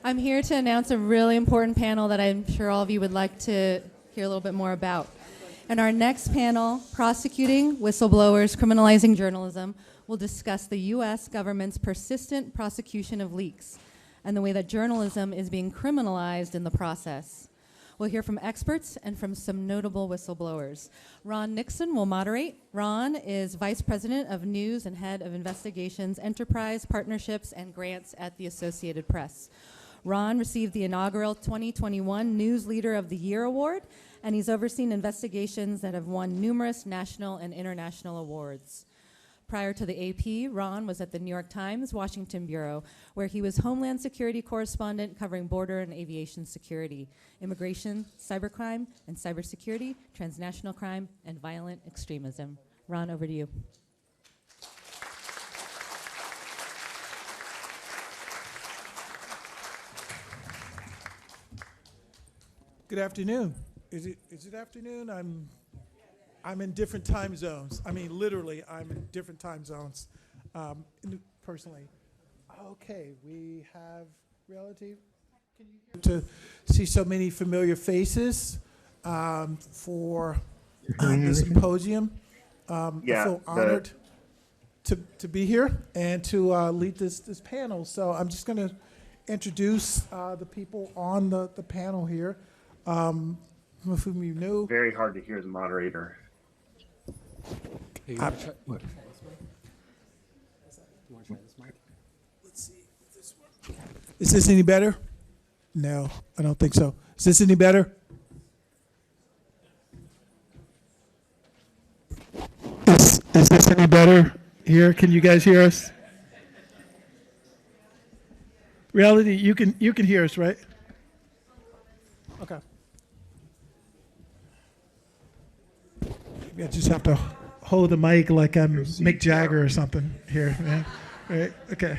I'm here to announce a really important panel that I'm sure all of you would like to hear a little bit more about. In our next panel, Prosecuting, Whistleblowers, Criminalizing Journalism, will discuss the U.S. government's persistent prosecution of leaks and the way that journalism is being criminalized in the process. We'll hear from experts and from some notable whistleblowers. Ron Nixon will moderate. Ron is Vice President of News and Head of Investigations, Enterprise, Partnerships, and Grants at the Associated Press. Ron received the inaugural 2021 News Leader of the Year award, and he's overseen investigations that have won numerous national and international awards. Prior to the AP, Ron was at the New York Times Washington Bureau, where he was Homeland Security correspondent covering border and aviation security, immigration, cybercrime, and cybersecurity, transnational crime, and violent extremism. Ron, over to you. Good afternoon. Is it afternoon? I'm in different time zones. I mean, literally, I'm in different time zones, personally. Okay, we have relative. Can you hear to see so many familiar faces for the symposium? I feel honored to be here and to lead this panel. So I'm just going to introduce the people on the panel here. Of whom you know. Very hard to hear the moderator. Let's see if this works. Is this any better? No, I don't think so. Is this any better? Is this any better here? Can you guys hear us? Reality, you can hear us, right? Okay. I just have to hold the mic like I'm Mick Jagger or something here, man. Right? Okay.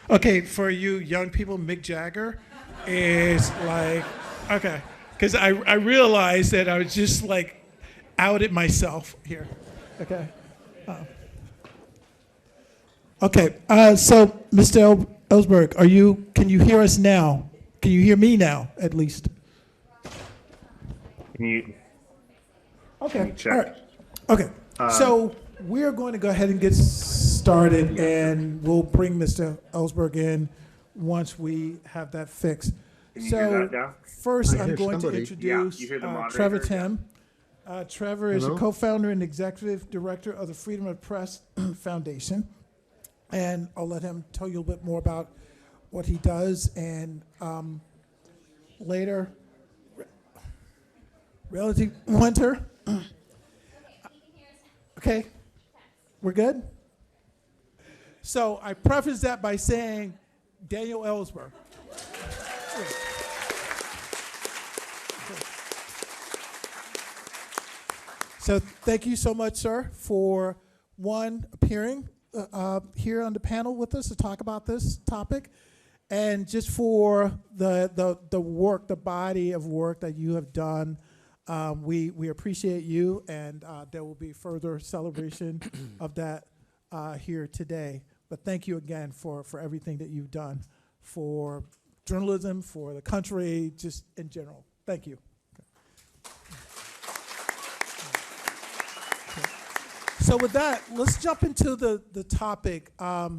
Okay, for you young people, Mick Jagger is like, okay. Because I realized that I was just like outed myself here. Okay. Okay, so Mr. Ellsberg, can you hear us now? Can you hear me now, at least? Can you? Okay. Check. All right. Okay. So we're going to go ahead and get started, and we'll bring Mr. Ellsberg in once we have that fixed. Can you hear that now? First, I'm going to introduce Trevor Timm. Trevor is a co-founder and executive director of the Freedom of Press Foundation, and I'll let him tell you a bit more about what he does, and later, Relative Winter. Okay, we're good? So I preface that by saying Daniel Ellsberg. So thank you so much, sir, for appearing here on the panel with us to talk about this topic, and just for the work, the body of work that you have done. We appreciate you, and there will be further celebration of that here today. But thank you again for everything that you've done for journalism, for the country, just in general. Thank you. So with that, let's jump into the topic. I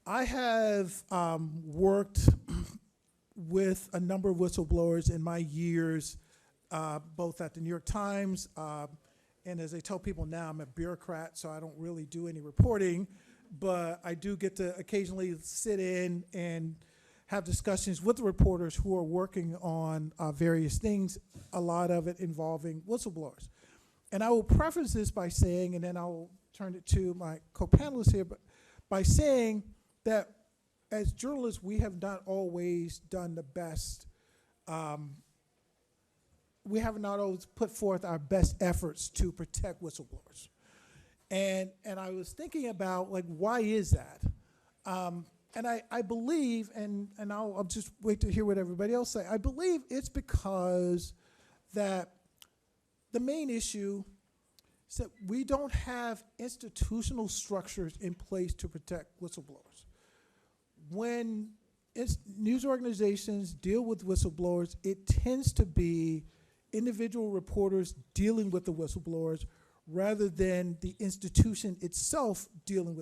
have worked with a number of whistleblowers in my years, both at the New York Times, and as I tell people now, I'm a bureaucrat, so I don't really do any reporting, but I do get to occasionally sit in and have discussions with the reporters who are working on various things, a lot of it involving whistleblowers. And I will preface this by saying, and then I'll turn it to my co-panelists here, but by saying that as journalists, we have not always done the best. We have not always put forth our best efforts to protect whistleblowers. And I was thinking about, like, why is that? And I believe, and I'll just wait to hear what everybody else say, I believe it's because that the main issue is that we don't have institutional structures in place to protect whistleblowers. when news organizations deal with whistleblowers, it tends to be individual reporters dealing with the whistleblowers rather than the institution itself dealing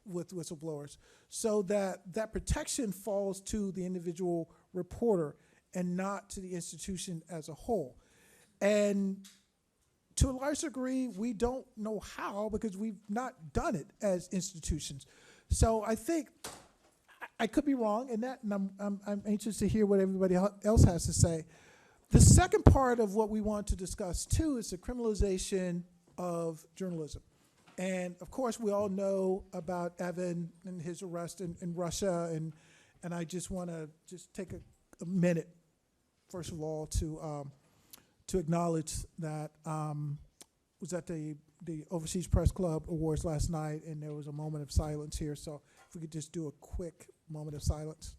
with whistleblowers, so that protection falls to the individual reporter and not to the institution as a whole. And to a large degree, we don't know how because we've not done it as institutions. So I think I could be wrong in that, and I'm anxious to hear what everybody else has to say. The second part of what we want to discuss too is the criminalization of journalism. And of course, we all know about Evan and his arrest in Russia, and I just want to just take a minute, first of all, to acknowledge that was at the Overseas Press Club Awards last night, and there was a moment of silence here. So if we could just do a quick moment of silence.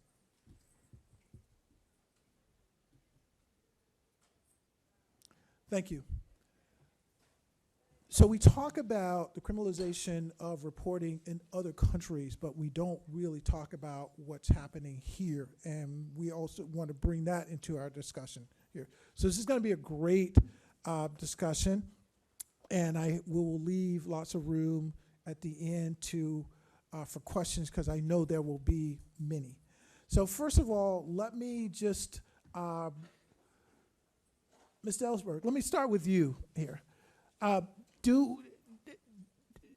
Thank you. So we talk about the criminalization of reporting in other countries, but we don't really talk about what's happening here. And we also want to bring that into our discussion here. So this is going to be a great discussion, and I will leave lots of room at the end for questions, because I know there will be many. So first of all, let me just, Mr. Ellsberg, let me start with you here.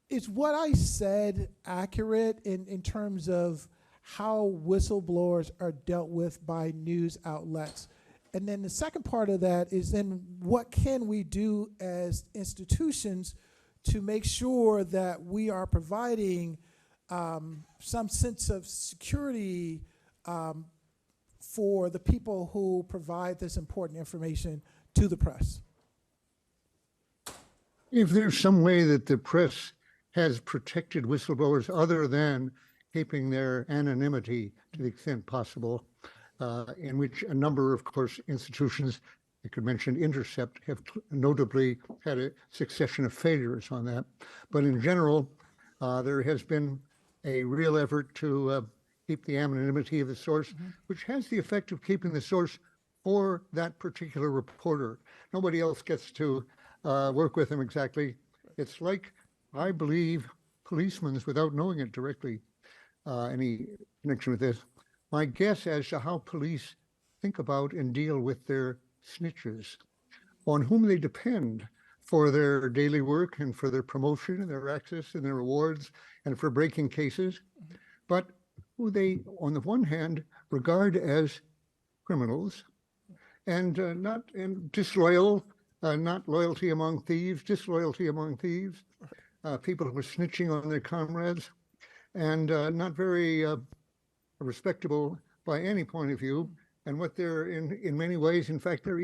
Is what I said accurate in terms of how whistleblowers are dealt with by news outlets? And then the second part of that is then what can we do as institutions to make sure that we are providing some sense of security for the people who provide this important information to the press? If there's some way that the press has protected whistleblowers other than keeping their anonymity to the extent possible, in which a number, of course, institutions, I could mention Intercept, have notably had a succession of failures on that. But in general, there has been a real effort to keep the anonymity of the source, which has the effect of keeping the source for that particular reporter. Nobody else gets to work with them exactly. It's like, I believe, policemen's, without knowing it directly, any connection with this. My guess as to how police think about and deal with their snitches, on whom they depend for their daily work and for their promotion and their access and their rewards and for breaking cases, but who they, on the one hand, regard as criminals and not disloyal, not loyalty among thieves, disloyalty among thieves, people who are snitching on their comrades, and not very respectable by any point of view. And what they're in many ways, in fact, they're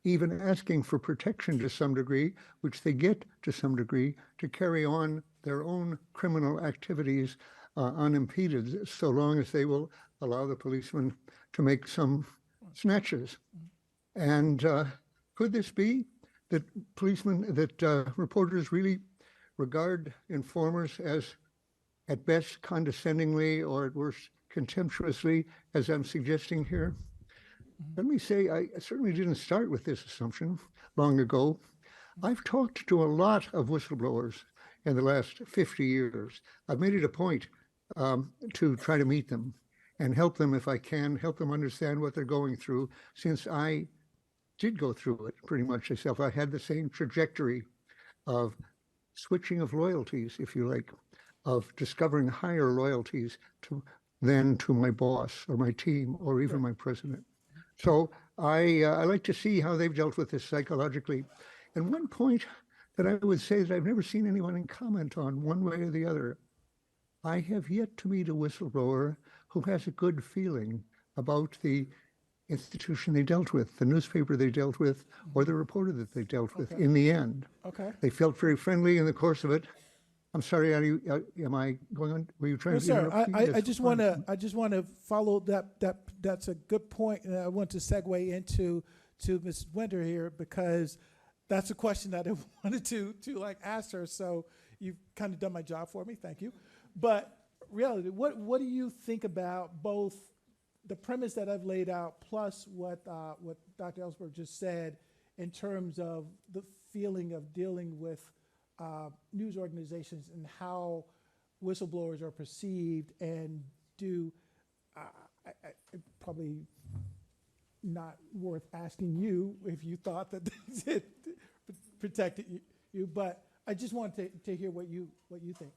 even asking for protection to some degree, which they get to some degree, to carry on their own criminal activities unimpeded, so long as they will allow the policeman to make some snatches. And could this be that reporters really regard informers as, at best, condescendingly, or at worst, contemptuously, as I'm suggesting here? Let me say, I certainly didn't start with this assumption long ago. I've talked to a lot of whistleblowers in the last 50 years. I've made it a point to try to meet them and help them if I can, help them understand what they're going through, since I did go through it pretty much myself. I had the same trajectory of switching of loyalties, if you like, of discovering higher loyalties than to my boss or my team or even my president. So I like to see how they've dealt with this psychologically. And one point that I would say that I've never seen anyone comment on one way or the other, I have yet to meet a whistleblower who has a good feeling about the institution they dealt with, the newspaper they dealt with, or the reporter that they dealt with in the end. Okay. They felt very friendly in the course of it. I'm sorry, am I going on? Were you trying to interrupt me? I just want to follow that. That's a good point, and I want to segue into Ms. Winter here, because that's a question that I wanted to like ask her. So you've kind of done my job for me. Thank you. But reality, what do you think about both the premise that I've laid out plus what Dr. Ellsberg just said in terms of the feeling of dealing with news organizations and how whistleblowers are perceived, and probably not worth asking you if you thought that it protected you, but I just wanted to hear what you think.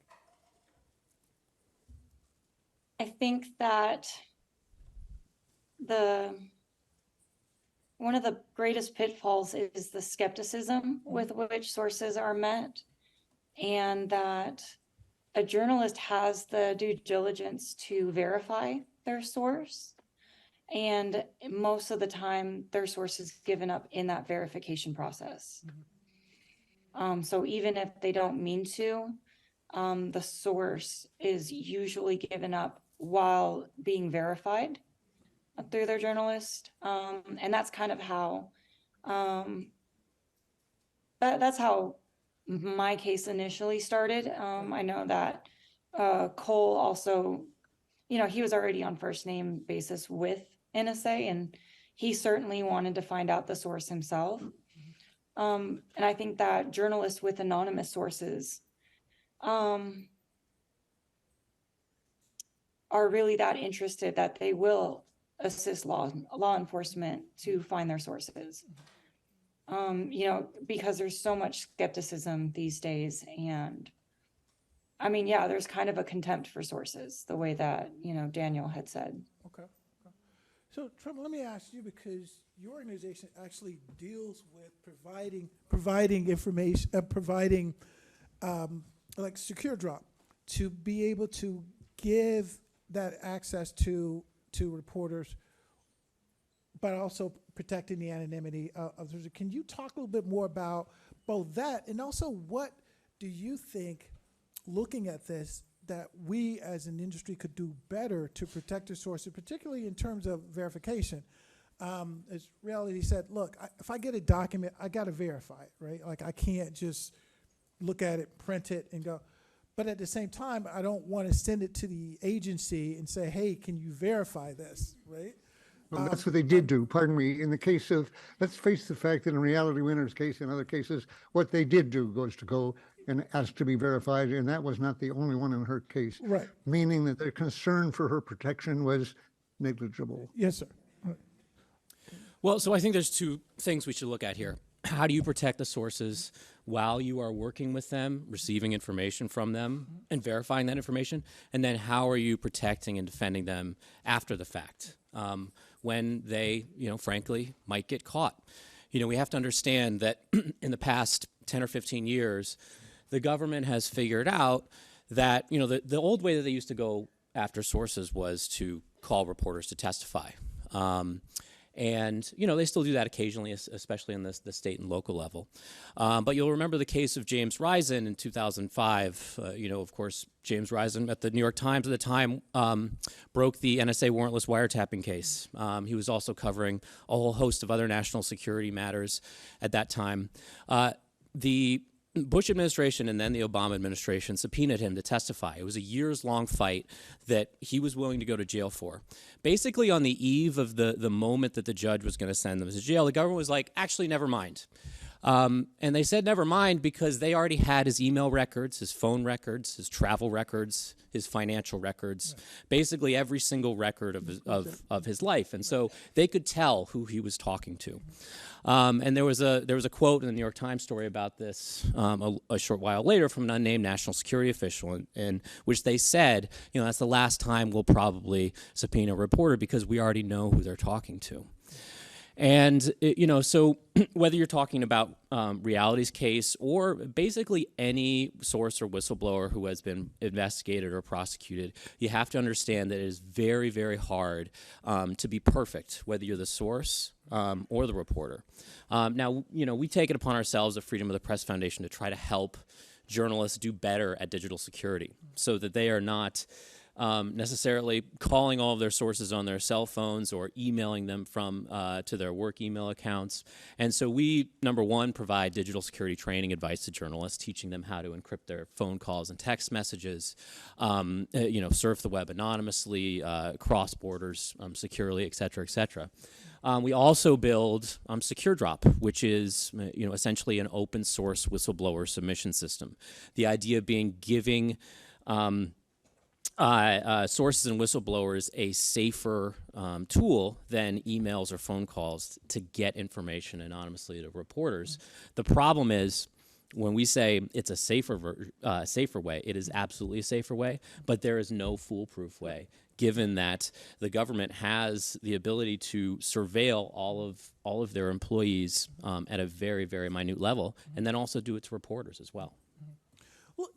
I think that one of the greatest pitfalls is the skepticism with which sources are met, and that a journalist has the due diligence to verify their source. And most of the time, their source is given up in that verification process. So even if they don't mean to, the source is usually given up while being verified through their journalist. And that's kind of how, that's how my case initially started. I know that Cole also, he was already on first name basis with NSA, and he certainly wanted to find out the source himself. And I think that journalists with anonymous sources are really that interested that they will assist law enforcement to find their sources. Because there's so much skepticism these days, and there's kind of a contempt for sources, the way that, Daniel had said. Okay. So, Trevor, let me ask you, because your organization actually deals with providing information, like secure drop, to be able to give that access to reporters, but also protecting the anonymity of the. Can you talk a little bit more about both that, and also what do you think, looking at this, that we as an industry could do better to protect the sources, particularly in terms of verification? As Reality said, look, if I get a document, I got to verify it, right? Like, I can't just look at it, print it, and go. But at the same time, I don't want to send it to the agency and say, hey, can you verify this, right? Well, that's what they did do, pardon me. In the case of, let's face the fact that in Reality Winner's case and other cases, what they did do was to go and ask to be verified, and that was not the only one in her case. Right. Meaning that their concern for her protection was negligible. Yes, sir. Well, so I think there's two things we should look at here. How do you protect the sources while you are working with them, receiving information from them, and verifying that information? And then how are you protecting and defending them after the fact, when they, frankly, might get caught? We have to understand that in the past 10 or 15 years, the government has figured out that, the old way that they used to go after sources was to call reporters to testify. And, they still do that occasionally, especially on the state and local level. But you'll remember the case of James Risen in 2005. Of course, James Risen at the New York Times at the time broke the NSA warrantless wiretapping case. He was also covering a whole host of other national security matters at that time. The Bush administration and then the Obama administration subpoenaed him to testify. It was a years-long fight that he was willing to go to jail for. Basically, on the eve of the moment that the judge was going to send them to jail, the government was like, actually, never mind. And they said never mind because they already had his email records, his phone records, his travel records, his financial records, basically every single record of his life. And so they could tell who he was talking to. And there was a quote in the New York Times story about this a short while later from an unnamed national security official, in which they said, that's the last time we'll probably subpoena a reporter because we already know who they're talking to. And, so whether you're talking about Reality's case or basically any source or whistleblower who has been investigated or prosecuted, you have to understand that it is very, very hard to be perfect, whether you're the source or the reporter. Now, we take it upon ourselves, the Freedom of the Press Foundation, to try to help journalists do better at digital security so that they are not necessarily calling all of their sources on their cell phones or emailing them from to their work email accounts. And so we, number one, provide digital security training advice to journalists, teaching them how to encrypt their phone calls and text messages, surf the web anonymously, cross borders securely, et cetera, et cetera. We also build SecureDrop, which is essentially an open source whistleblower submission system. The idea being giving sources and whistleblowers a safer tool than emails or phone calls to get information anonymously to reporters. The problem is, when we say it's a safer way, it is absolutely a safer way, but there is no foolproof way, given that the government has the ability to surveil all of their employees at a very, very minute level, and then also do it to reporters as well. Well,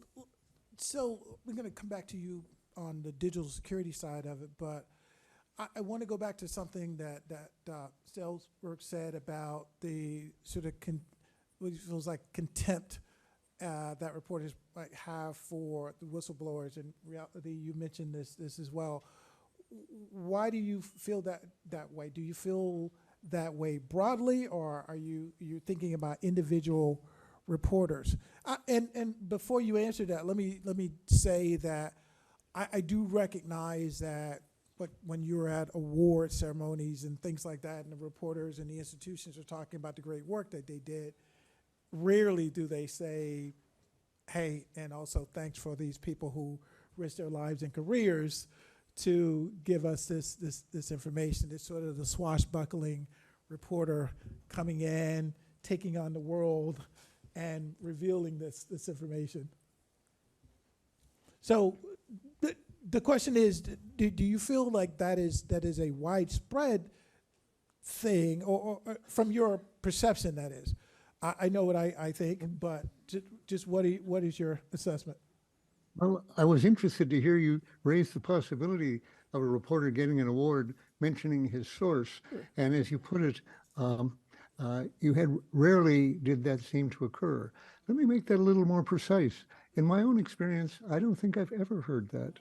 so we're going to come back to you on the digital security side of it, but I want to go back to something that Ellsberg said about the sort of what feels like contempt that reporters might have for the whistleblowers. And reality, you mentioned this as well. Why do you feel that way? Do you feel that way broadly, or are you thinking about individual reporters? And before you answer that, let me say that I do recognize that, but when you're at award ceremonies and things like that, and the reporters and the institutions are talking about the great work that they did, rarely do they say, hey, and also thanks for these people who risked their lives and careers to give us this information. It's sort of the swashbuckling reporter coming in, taking on the world, and revealing this information. So the question is, do you feel like that is a widespread thing, or from your perception, that is? I know what I think, but just what is your assessment? Well, I was interested to hear you raise the possibility of a reporter getting an award mentioning his source. Sure. And as you put it, you had rarely did that seem to occur. Let me make that a little more precise. In my own experience, I don't think I've ever heard that.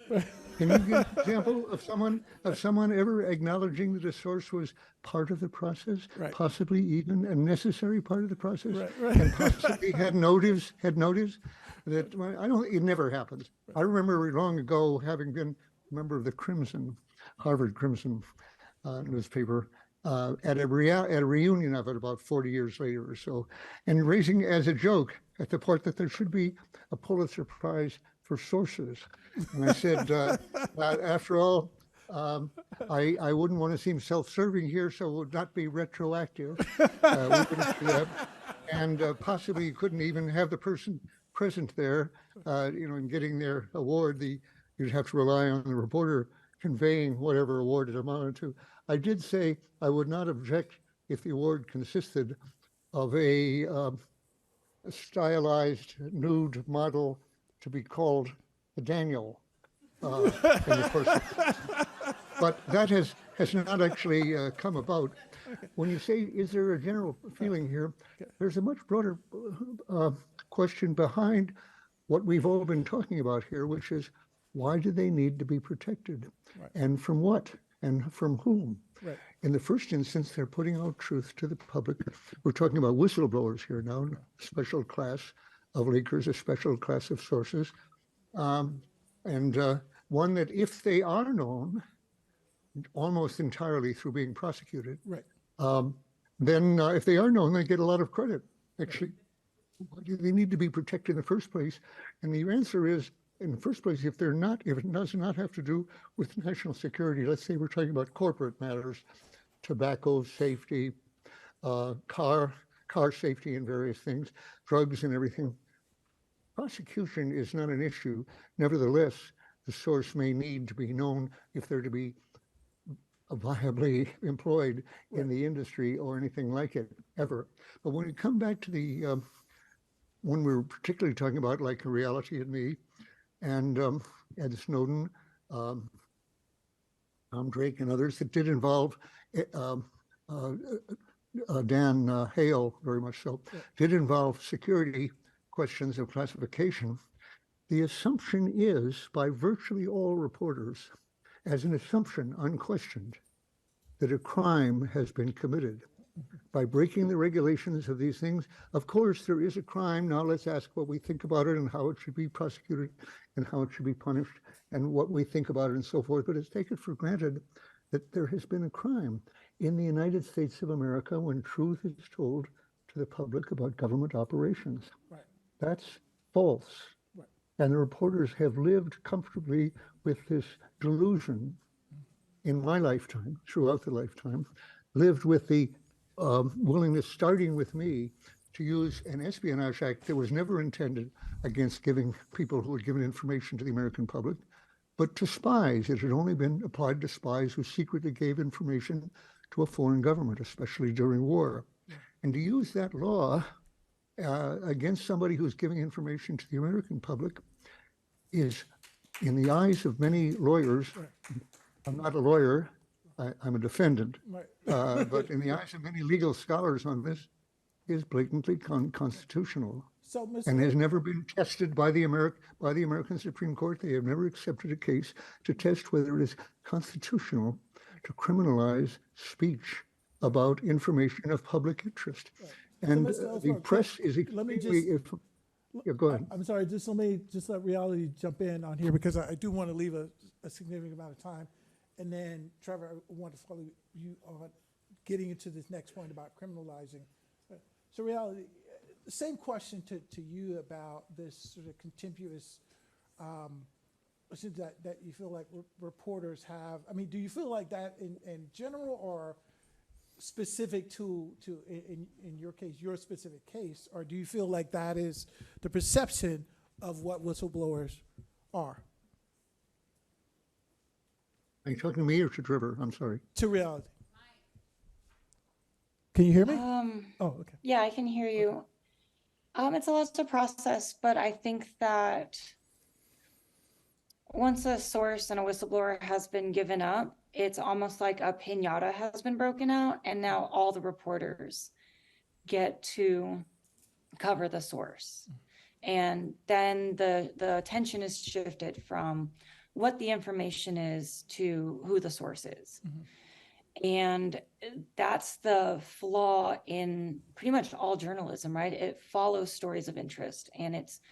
Can you give an example of someone ever acknowledging that a source was part of the process, right, possibly even a necessary part of the process, right. And possibly had motives that it never happens. Right. I remember long ago having been a member of the Harvard Crimson newspaper, at a reunion of it about 40 years later or so, and raising as a joke at the point that there should be a Pulitzer Prize for sources. And I said, after all, I wouldn't want to seem self-serving here, so it would not be retroactive. And possibly you couldn't even have the person present there, in getting their award. You'd have to rely on the reporter conveying whatever award it amounted to. I did say I would not object if the award consisted of a stylized nude model to be called Daniel. In the course but that has not actually come about. When you say, is there a general feeling here, there's a much broader question behind what we've all been talking about here, which is, why do they need to be protected? Right. And from what? And from whom? Right. In the first instance, they're putting out truth to the public. We're talking about whistleblowers here now, a special class of leakers, a special class of sources, and one that, if they are known, almost entirely through being prosecuted, right. Then if they are known, they get a lot of credit. Actually, why do they need to be protected in the first place? And the answer is, in the first place, if it does not have to do with national security, let's say we're talking about corporate matters, tobacco safety, car safety and various things, drugs and everything, prosecution is not an issue. Nevertheless, the source may need to be known if they're to be viably employed in the industry or anything like it, ever. But when you come back to the when we're particularly talking about, like, Reality and Me, and Ed Snowden, Tom Drake, and others, that did involve Dan Hale, very much so, did involve security questions of classification. the assumption is by virtually all reporters, as an assumption unquestioned, that a crime has been committed by breaking the regulations of these things. Of course, there is a crime. Now let's ask what we think about it and how it should be prosecuted and how it should be punished and what we think about it and so forth. But it's taken for granted that there has been a crime in the United States of America when truth is told to the public about government operations. Right. That's false. Right. And the reporters have lived comfortably with this delusion in my lifetime, throughout the lifetime, lived with the willingness, starting with me, to use an Espionage Act that was never intended against giving people who had given information to the American public, but to spies. It had only been applied to spies who secretly gave information to a foreign government, especially during war. And to use that law against somebody who's giving information to the American public is, in the eyes of many lawyers, I'm not a lawyer, I'm a defendant, Right. but in the eyes of many legal scholars on this, is blatantly unconstitutional So, Mr. and has never been tested by the American Supreme Court. They have never accepted a case to test whether it is constitutional to criminalize speech about information of public interest. And Mr. the Ellsberg, press is let me extremely, yeah, go ahead. I'm sorry, let reality jump in on here because I do want to leave a significant amount of time. And then, Trevor, I want to follow you on getting into this next point about criminalizing. So, reality, same question to you about this sort of contemptuous that you feel like reporters have. I mean, do you feel like that in general or specific to in your case, your specific case, or do you feel like that is the perception of what whistleblowers are? Are you talking to me or to Trevor? I'm sorry. To reality. Can you hear me? Oh, okay. Yeah, I can hear you. It's a lot to process, but I think that once a source and a whistleblower has been given up, it's almost like a piñata has been broken out, and now all the reporters get to cover the source. And then the attention is shifted from what the information is to who the source is. And that's the flaw in pretty much all journalism, right? It follows stories of interest, and it's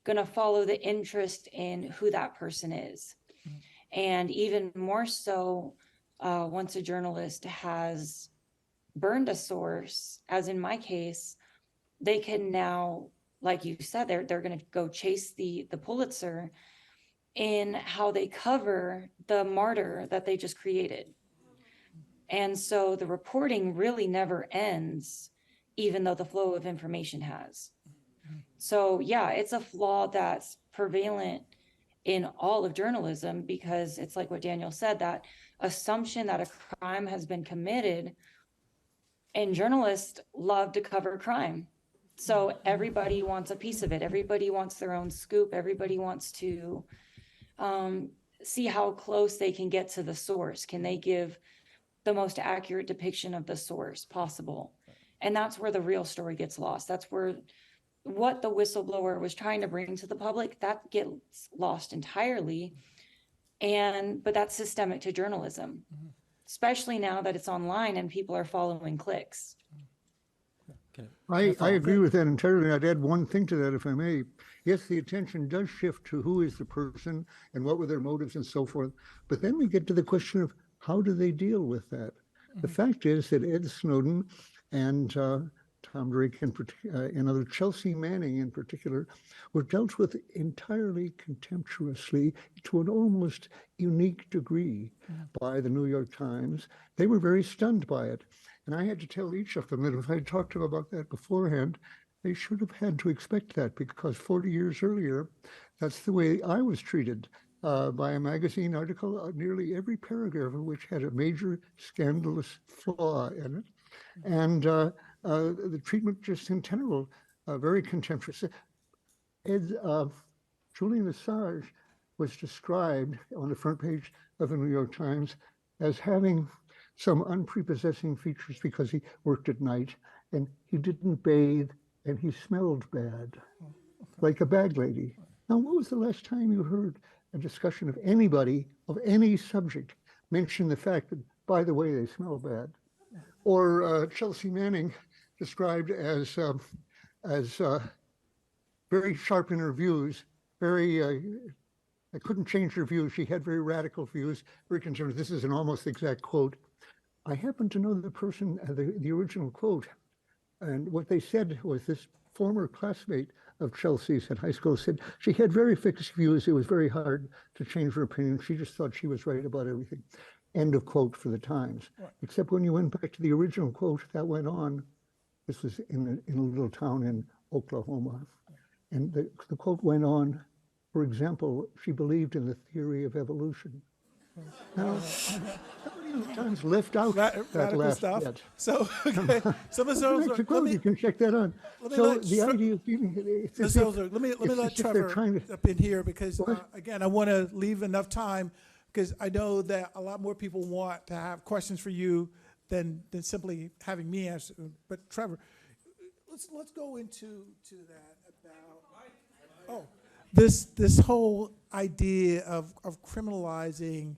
going to follow the interest in who that person is. And even more so, once a journalist has burned a source, as in my case, they can now, like you said, they're going to go chase the Pulitzer in how they cover the martyr that they just created. And so the reporting really never ends, even though the flow of information has. So yeah, it's a flaw that's prevalent in all of journalism, because it's like what Daniel said, that assumption that a crime has been committed, and journalists love to cover crime. So everybody wants a piece of it. Everybody wants their own scoop. Everybody wants to see how close they can get to the source. Can they give the most accurate depiction of the source possible? And that's where the real story gets lost. That's where what the whistleblower was trying to bring to the public, that gets lost entirely. But that's systemic to journalism, especially now that it's online and people are following clicks. I agree with that entirely. I'd add one thing to that, if I may. Yes, the attention does shift to who is the person and what were their motives and so forth. But then we get to the question of how do they deal with that? The fact is that Ed Snowden and Tom Drake and other Chelsea Manning in particular were dealt with entirely contemptuously to an almost unique degree by the New York Times. They were very stunned by it. And I had to tell each of them that if I had talked to them about that beforehand, they should have had to expect that, because 40 years earlier, that's the way I was treated by a magazine article, nearly every paragraph of which had a major scandalous flaw in it. And the treatment just in general, very contemptuous. Julian Assange was described on the front page of the New York Times as having some unprepossessing features because he worked at night and he didn't bathe and he smelled bad, like a bag lady. Now, what was the last time you heard a discussion of anybody of any subject mention the fact that, by the way, they smell bad? Or Chelsea Manning described as very sharp in her views, very, I couldn't change her views. She had very radical views, very conservative. This is an almost exact quote. I happen to know the person, the original quote, and what they said was this former classmate of Chelsea's at high school said she had very fixed views. It was very hard to change her opinion. She just thought she was right about everything. End of quote for the Times. Right. Except when you went back to the original quote that went on, this was in a little town in Oklahoma. And the quote went on, for example, she believed in the theory of evolution. Now, somebody Times left out that last stuff. bit. So, okay. So, Ms. Ellsberg, you can check that on. So the idea of being, Ms. Ellsberg, let me let Trevor up in here because, again, I want to leave enough time because I know that a lot more people want to have questions for you than simply having me answer. But Trevor, let's go into that about this whole idea of criminalizing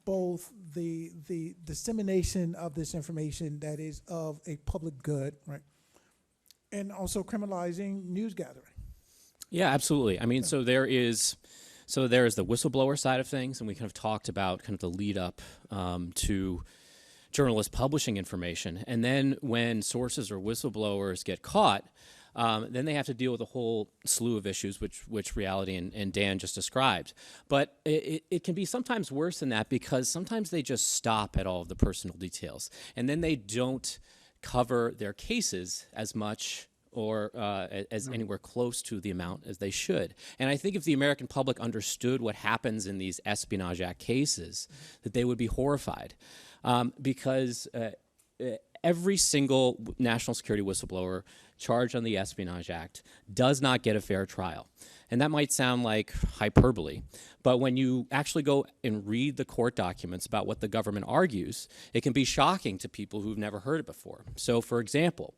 both the dissemination of this information that is of a public good, right, and also criminalizing news gathering. Yeah, absolutely. I mean, so there is the whistleblower side of things, and we kind of talked about kind of the lead up to journalists publishing information, and then when sources or whistleblowers get caught, then they have to deal with a whole slew of issues, which Reality and Dan just described. But it can be sometimes worse than that because sometimes they just stop at all of the personal details, and then they don't cover their cases as much or as anywhere close to the amount as they should. And I think if the American public understood what happens in these Espionage Act cases, that they would be horrified because every single national security whistleblower charged on the Espionage Act does not get a fair trial. And that might sound like hyperbole, but when you actually go and read the court documents about what the government argues, it can be shocking to people who've never heard it before. So, for example,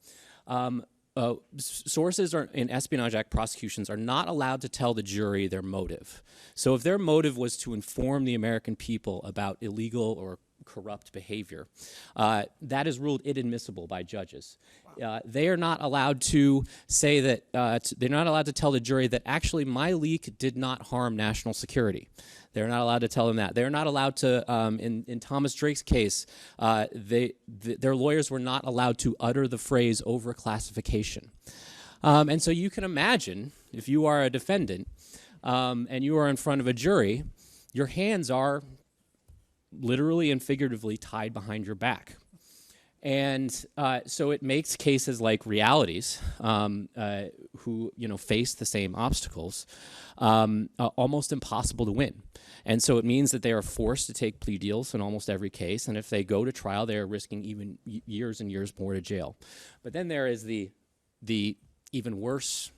sources in Espionage Act prosecutions are not allowed to tell the jury their motive. So if their motive was to inform the American people about illegal or corrupt behavior, that is ruled inadmissible by judges. They are not allowed to say that, they're not allowed to tell the jury that actually my leak did not harm national security. They're not allowed to tell them that. They're not allowed to, in Thomas Drake's case, their lawyers were not allowed to utter the phrase overclassification. And so you can imagine, if you are a defendant and you are in front of a jury, your hands are literally and figuratively tied behind your back. And so it makes cases like Reality's, who face the same obstacles, almost impossible to win. And so it means that they are forced to take plea deals in almost every case, and if they go to trial, they are risking even years and years more to jail. But then there is the even worse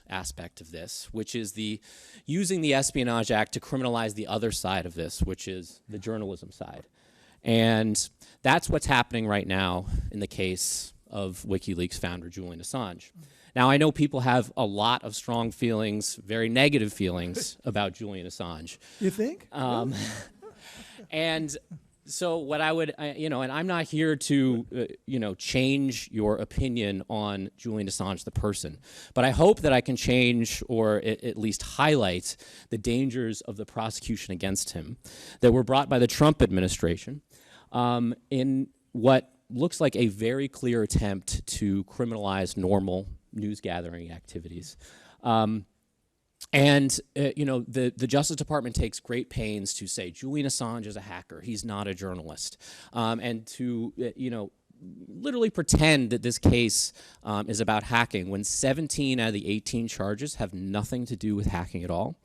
aspect of this, which is using the Espionage Act to criminalize the other side of this, which is the journalism side. And that's what's happening right now in the case of WikiLeaks founder Julian Assange. Now, I know people have a lot of strong feelings, very negative feelings about Julian Assange. You think? And so what I would, and I'm not here to, change your opinion on Julian Assange, the person, but I hope that I can change or at least highlight the dangers of the prosecution against him that were brought by the Trump administration in what looks like a very clear attempt to criminalize normal news gathering activities. The Justice Department takes great pains to say Julian Assange is a hacker. He's not a journalist. And to, literally pretend that this case is about hacking when 17 out of the 18 charges have nothing to do with hacking at all.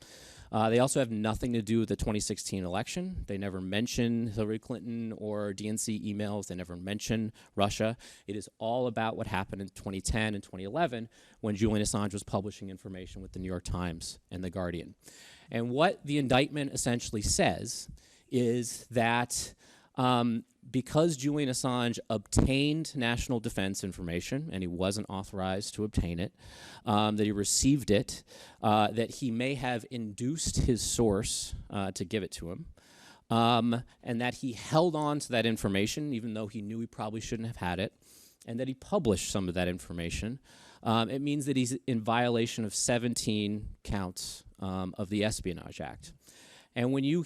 They also have nothing to do with the 2016 election. They never mention Hillary Clinton or DNC emails. They never mention Russia. It is all about what happened in 2010 and 2011 when Julian Assange was publishing information with the New York Times and The Guardian. And what the indictment essentially says is that Because Julian Assange obtained national defense information, and he wasn't authorized to obtain it, that he received it, that he may have induced his source to give it to him, and that he held on to that information even though he knew he probably shouldn't have had it, and that he published some of that information, it means that he's in violation of 17 counts of the Espionage Act. And when you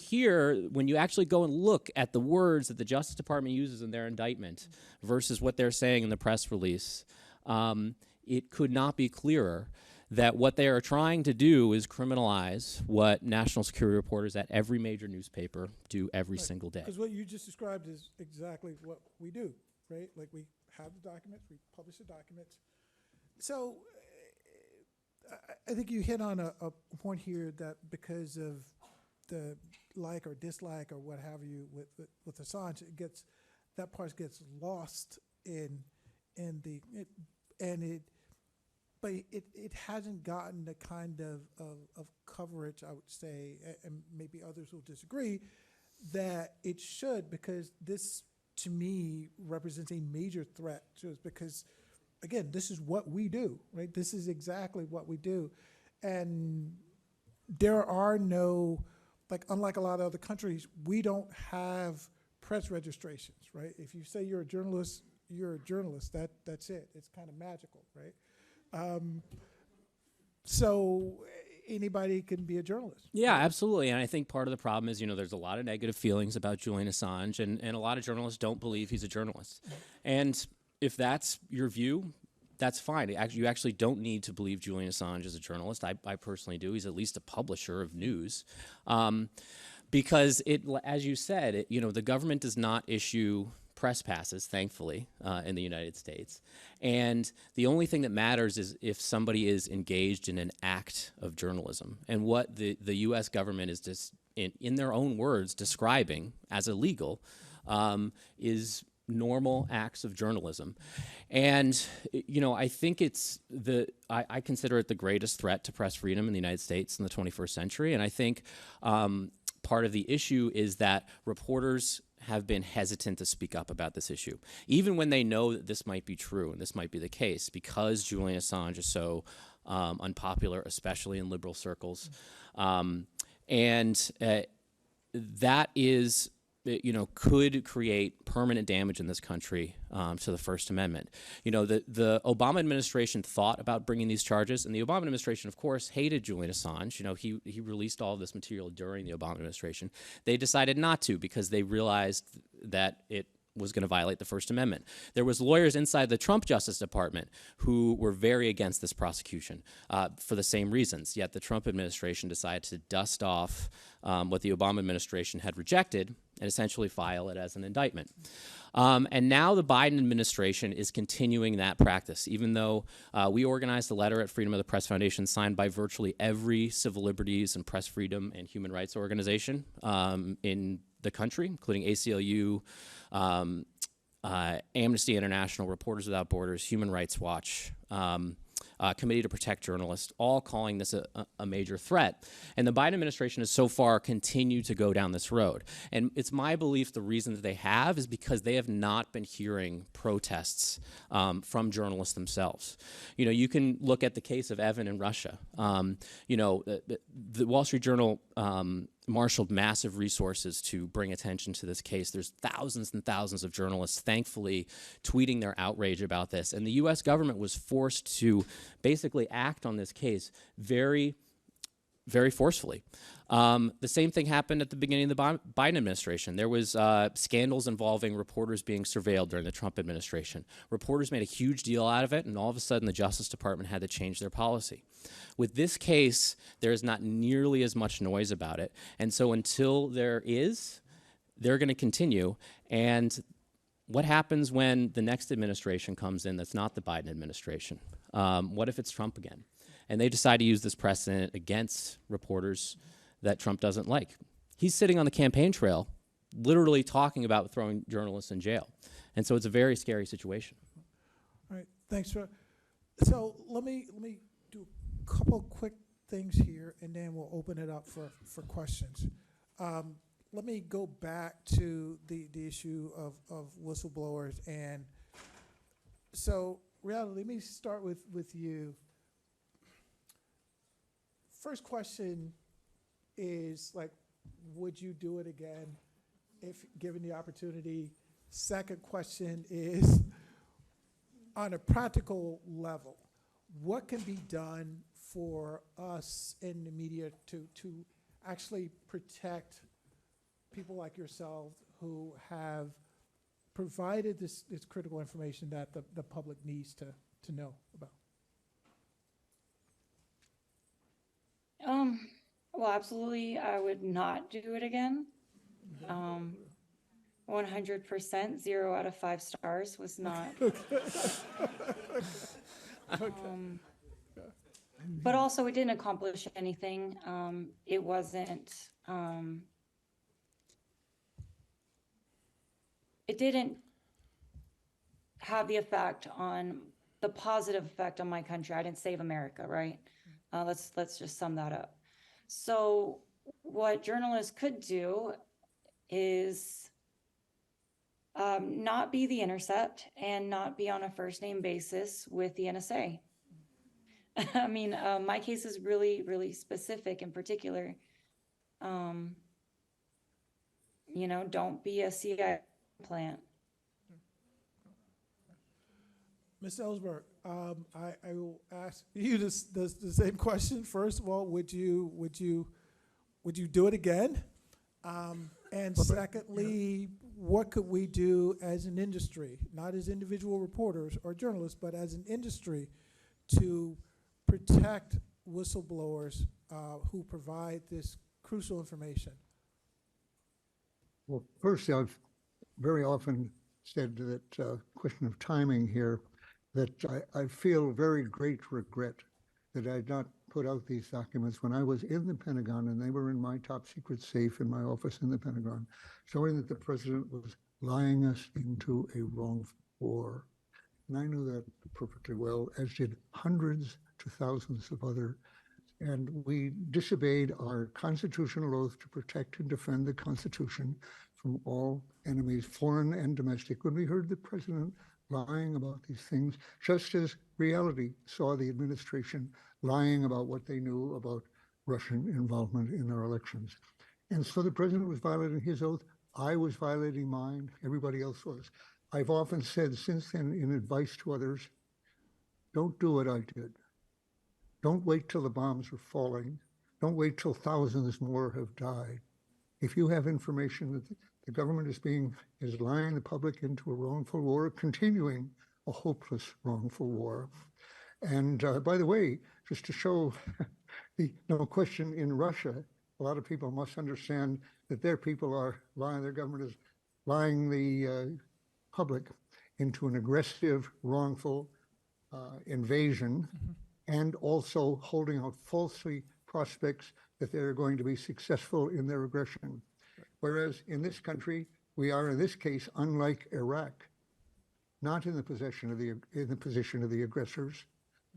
actually go and look at the words that the Justice Department uses in their indictment versus what they're saying in the press release, it could not be clearer that what they are trying to do is criminalize what national security reporters at every major newspaper do every single day. Because what you just described is exactly what we do, right? Like we have the documents, we publish the documents. So I think you hit on a point here that because of the like or dislike or what have you with Assange, that part gets lost but it hasn't gotten the kind of coverage, I would say, and maybe others will disagree, that it should, because this to me represents a major threat to us, because again, this is what we do, right? This is exactly what we do. And there are no, like, unlike a lot of other countries, we don't have press registrations, right? If you say you're a journalist, you're a journalist. That's it. It's kind of magical, right? So anybody can be a journalist. Yeah, absolutely. And I think part of the problem is, there's a lot of negative feelings about Julian Assange, and a lot of journalists don't believe he's a journalist. And if that's your view, that's fine. You actually don't need to believe Julian Assange is a journalist. I personally do. He's at least a publisher of news. Because as you said, the government does not issue press passes, thankfully, in the United States. And the only thing that matters is if somebody is engaged in an act of journalism. And what the U.S. government is just, in their own words, describing as illegal is normal acts of journalism. And, I think I consider it the greatest threat to press freedom in the United States in the 21st century. And I think part of the issue is that reporters have been hesitant to speak up about this issue, even when they know that this might be true and this might be the case, because Julian Assange is so unpopular, especially in liberal circles. That is, could create permanent damage in this country to the First Amendment. The Obama administration thought about bringing these charges, and the Obama administration, of course, hated Julian Assange. He released all of this material during the Obama administration. They decided not to because they realized that it was going to violate the First Amendment. There was lawyers inside the Trump Justice Department who were very against this prosecution for the same reasons, yet the Trump administration decided to dust off what the Obama administration had rejected and essentially file it as an indictment. And now the Biden administration is continuing that practice, even though we organized a letter at Freedom of the Press Foundation signed by virtually every civil liberties and press freedom and human rights organization in the country, including ACLU, Amnesty International, Reporters Without Borders, Human Rights Watch, Committee to Protect Journalists, all calling this a major threat. And the Biden administration has so far continued to go down this road. And it's my belief the reason that they have is because they have not been hearing protests from journalists themselves. You can look at the case of Evan in Russia. The Wall Street Journal marshaled massive resources to bring attention to this case. There's thousands and thousands of journalists, thankfully, tweeting their outrage about this. And the U.S. government was forced to basically act on this case very, very forcefully. The same thing happened at the beginning of the Biden administration. There was scandals involving reporters being surveilled during the Trump administration. Reporters made a huge deal out of it, and all of a sudden the Justice Department had to change their policy. With this case, there is not nearly as much noise about it, and so until there is, they're going to continue. And what happens when the next administration comes in that's not the Biden administration? What if it's Trump again? And they decide to use this precedent against reporters that Trump doesn't like. He's sitting on the campaign trail, literally talking about throwing journalists in jail. And so it's a very scary situation. All right, thanks, Trevor. So let me do a couple quick things here, and then we'll open it up for questions. let me go back to the issue of whistleblowers. And so, Reality, let me start with you. First question is, like, would you do it again if given the opportunity? Second question is, on a practical level, what can be done for us in the media to actually protect people like yourself who have provided this critical information that the public needs to know about? Well, absolutely, I would not do it again. 100%, 0 out of 5 stars was not. But also, it didn't accomplish anything. It wasn't. It didn't have the positive effect on my country. I didn't save America, right? Let's just sum that up. So what journalists could do is not be the Intercept and not be on a first name basis with the NSA. I mean, my case is really, really specific in particular. You know, don't be a CIA plant. Ms. Ellsberg, I will ask you the same question. First of all, would you do it again? And secondly, what could we do as an industry, not as individual reporters or journalists, but as an industry, to protect whistleblowers who provide this crucial information? Well, first, I've very often said that question of timing here, that I feel very great regret that I had not put out these documents when I was in the Pentagon, and they were in my top secret safe in my office in the Pentagon, showing that the president was lying us into a wrongful war. And I knew that perfectly well, as did hundreds to thousands of others. And we disobeyed our constitutional oath to protect and defend the Constitution from all enemies, foreign and domestic, when we heard the president lying about these things, just as reality saw the administration lying about what they knew about Russian involvement in our elections. And so the president was violating his oath. I was violating mine. Everybody else was. I've often said since then in advice to others, don't do what I did. Don't wait till the bombs are falling. Don't wait till thousands more have died. If you have information that the government is lying the public into a wrongful war, continuing a hopeless wrongful war. And by the way, just to show no question in Russia, a lot of people must understand that their people are lying, their government is lying the public into an aggressive, wrongful invasion, and also holding out falsely prospects that they're going to be successful in their aggression. Whereas in this country, we are in this case, unlike Iraq, not in the position of the aggressors,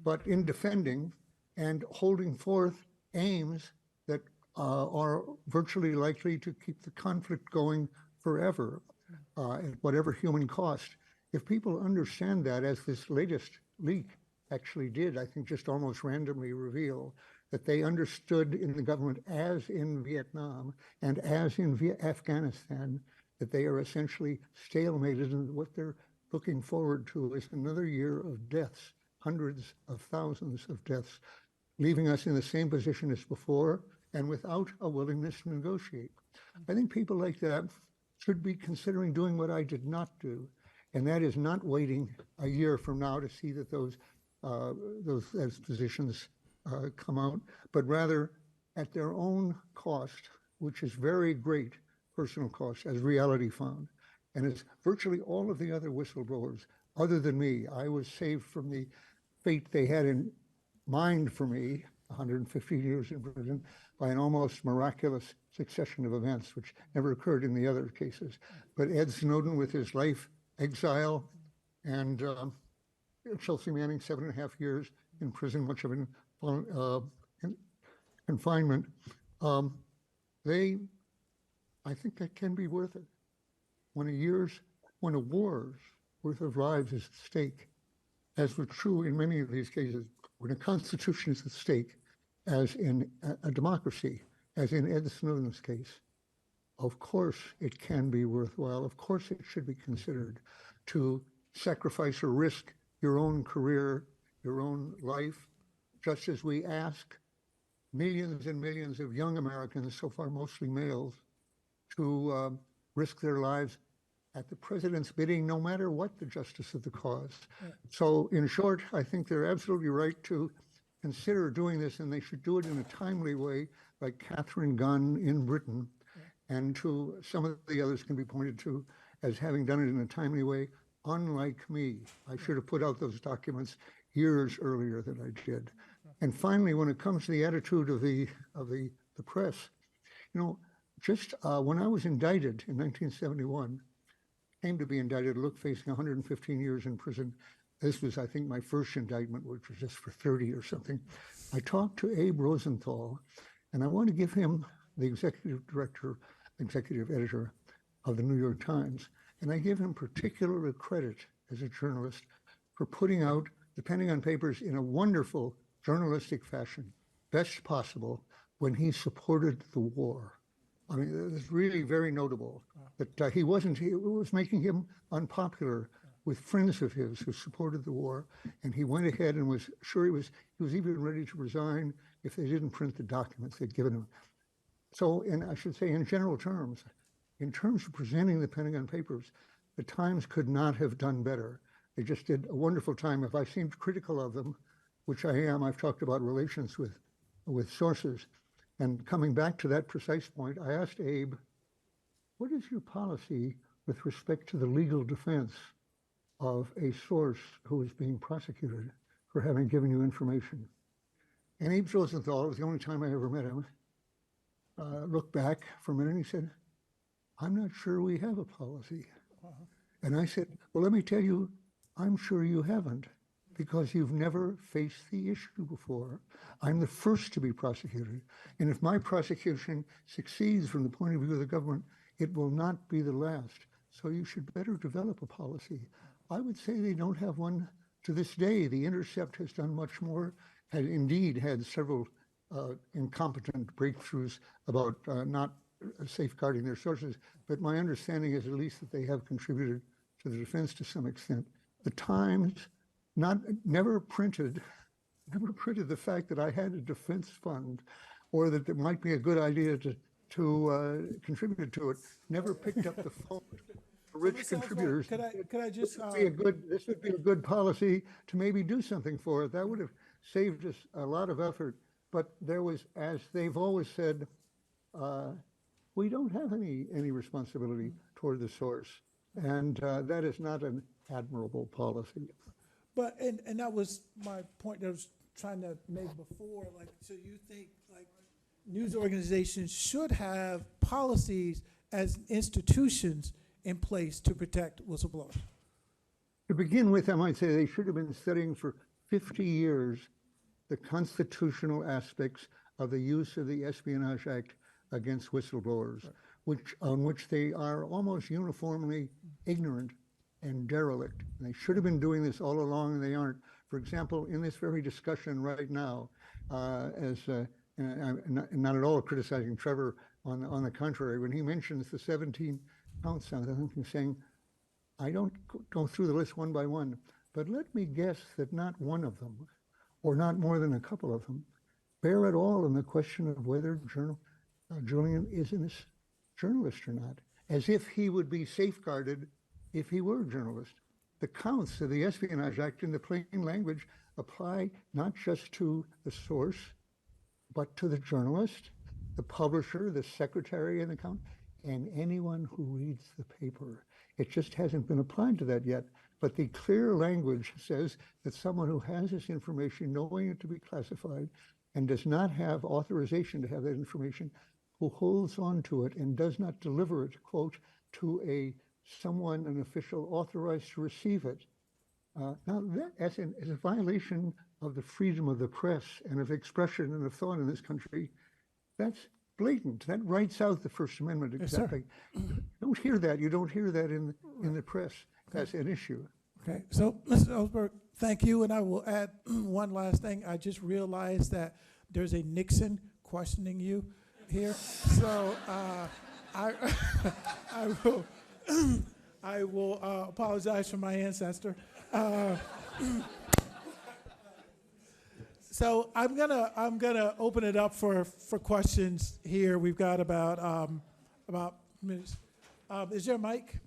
but in defending and holding forth aims that are virtually likely to keep the conflict going forever at whatever human cost. If people understand that, as this latest leak actually did, I think just almost randomly reveal that they understood in the government, as in Vietnam and as in Afghanistan, that they are essentially stalemated, and what they're looking forward to is another year of deaths, hundreds of thousands of deaths, leaving us in the same position as before and without a willingness to negotiate. I think people like that should be considering doing what I did not do, and that is not waiting a year from now to see that those positions come out, but rather at their own cost, which is very great personal cost, as reality found. And as virtually all of the other whistleblowers, other than me, I was saved from the fate they had in mind for me, 150 years in prison, by an almost miraculous succession of events, which never occurred in the other cases. But Ed Snowden, with his life, exile, and Chelsea Manning, 7.5 years in prison, much of it in confinement, they I think that can be worth it. When a war's worth of lives is at stake, as was true in many of these cases, when a constitution is at stake, as in a democracy, as in Ed Snowden's case, of course it can be worthwhile. Of course it should be considered to sacrifice or risk your own career, your own life, just as we ask millions and millions of young Americans, so far mostly males, to risk their lives at the president's bidding, no matter what the justice of the cause. So in short, I think they're absolutely right to consider doing this, and they should do it in a timely way, like Catherine Gunn in Britain, and to some of the others can be pointed to as having done it in a timely way, unlike me. I should have put out those documents years earlier than I did. And finally, when it comes to the attitude of the press, you know, just when I was indicted in 1971, came to be indicted, look, facing 115 years in prison. This was, I think, my first indictment, which was just for 30 or something. I talked to Abe Rosenthal, and I want to give him the executive editor of the New York Times, and I give him particular credit as a journalist for putting out the Pentagon Papers in a wonderful journalistic fashion, best possible, when he supported the war. I mean, it was really very notable that it was making him unpopular with friends of his who supported the war, and he went ahead and was sure he was even ready to resign if they didn't print the documents they'd given him. So, and I should say in general terms, in terms of presenting the Pentagon Papers, the Times could not have done better. They just did a wonderful time. If I seemed critical of them, which I am, I've talked about relations with sources. And coming back to that precise point, I asked Abe, what is your policy with respect to the legal defense of a source who is being prosecuted for having given you information? And Abe Rosenthal, it was the only time I ever met him, looked back for a minute and he said, I'm not sure we have a policy. And I said, well, let me tell you, I'm sure you haven't, because you've never faced the issue before. I'm the first to be prosecuted. And if my prosecution succeeds from the point of view of the government, it will not be the last. So you should better develop a policy. I would say they don't have one to this day. The Intercept has done much more, had indeed had several incompetent breakthroughs about not safeguarding their sources. But my understanding is at least that they have contributed to the defense to some extent. The Times never printed the fact that I had a defense fund, or that it might be a good idea to contribute to it. Never picked up the phone for rich contributors. Could I just? This would be a good policy to maybe do something for it. That would have saved us a lot of effort. But there was, as they've always said, we don't have any responsibility toward the source, and that is not an admirable policy. But and that was my point that I was trying to make before. Like, so you think like news organizations should have policies as institutions in place to protect whistleblowers? To begin with, I might say they should have been studying for 50 years the constitutional aspects of the use of the Espionage Act against whistleblowers, on which they are almost uniformly ignorant and derelict. And they should have been doing this all along, and they aren't. For example, in this very discussion right now, and I'm not at all criticizing Trevor, on the contrary, when he mentions the 17 counts, I think he's saying, I don't go through the list one by one, but let me guess that not one of them, or not more than a couple of them, bear at all on the question of whether Julian is a journalist or not, as if he would be safeguarded if he were a journalist. The counts of the Espionage Act in the plain language apply not just to the source, but to the journalist, the publisher, the secretary and account, and anyone who reads the paper. It just hasn't been applied to that yet. But the clear language says that someone who has this information, knowing it to be classified, and does not have authorization to have that information, who holds on to it and does not deliver it, quote, to an official authorized to receive it. Now, that as a violation of the freedom of the press and of expression and of thought in this country, that's blatant. That writes out the First Amendment Yes, sir. exactly. You don't hear that. You don't hear that in the press as an issue. Okay, so Mr. Ellsberg, thank you, and I will add one last thing. I just realized that there's a Nixon questioning you here, so I I will I will apologize for my ancestor. So I'm gonna open it up for questions here. We've got about minutes. Is there a mic?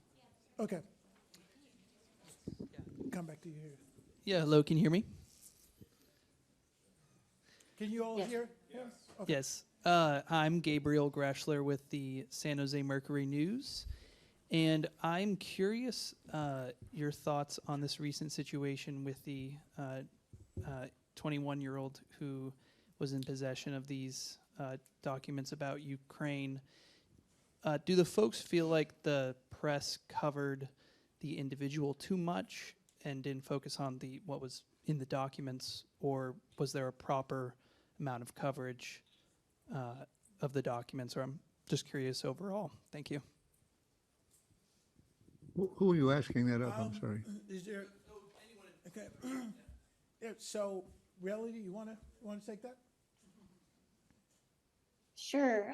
Okay. Come back to you here. Yeah, hello, can you hear me? Can you all Yes. hear? Yes. Okay. Yes. I'm Gabriel Graschler with the San Jose Mercury News, and I'm curious your thoughts on this recent situation with the 21-year-old who was in possession of these documents about Ukraine. Do the folks feel like the press covered the individual too much and didn't focus on what was in the documents, or was there a proper amount of coverage of the documents? Or I'm just curious overall. Thank you. Who are you asking that of? I'm sorry. Is there? Okay. Yeah, so, Reality, you wanna take that? Sure.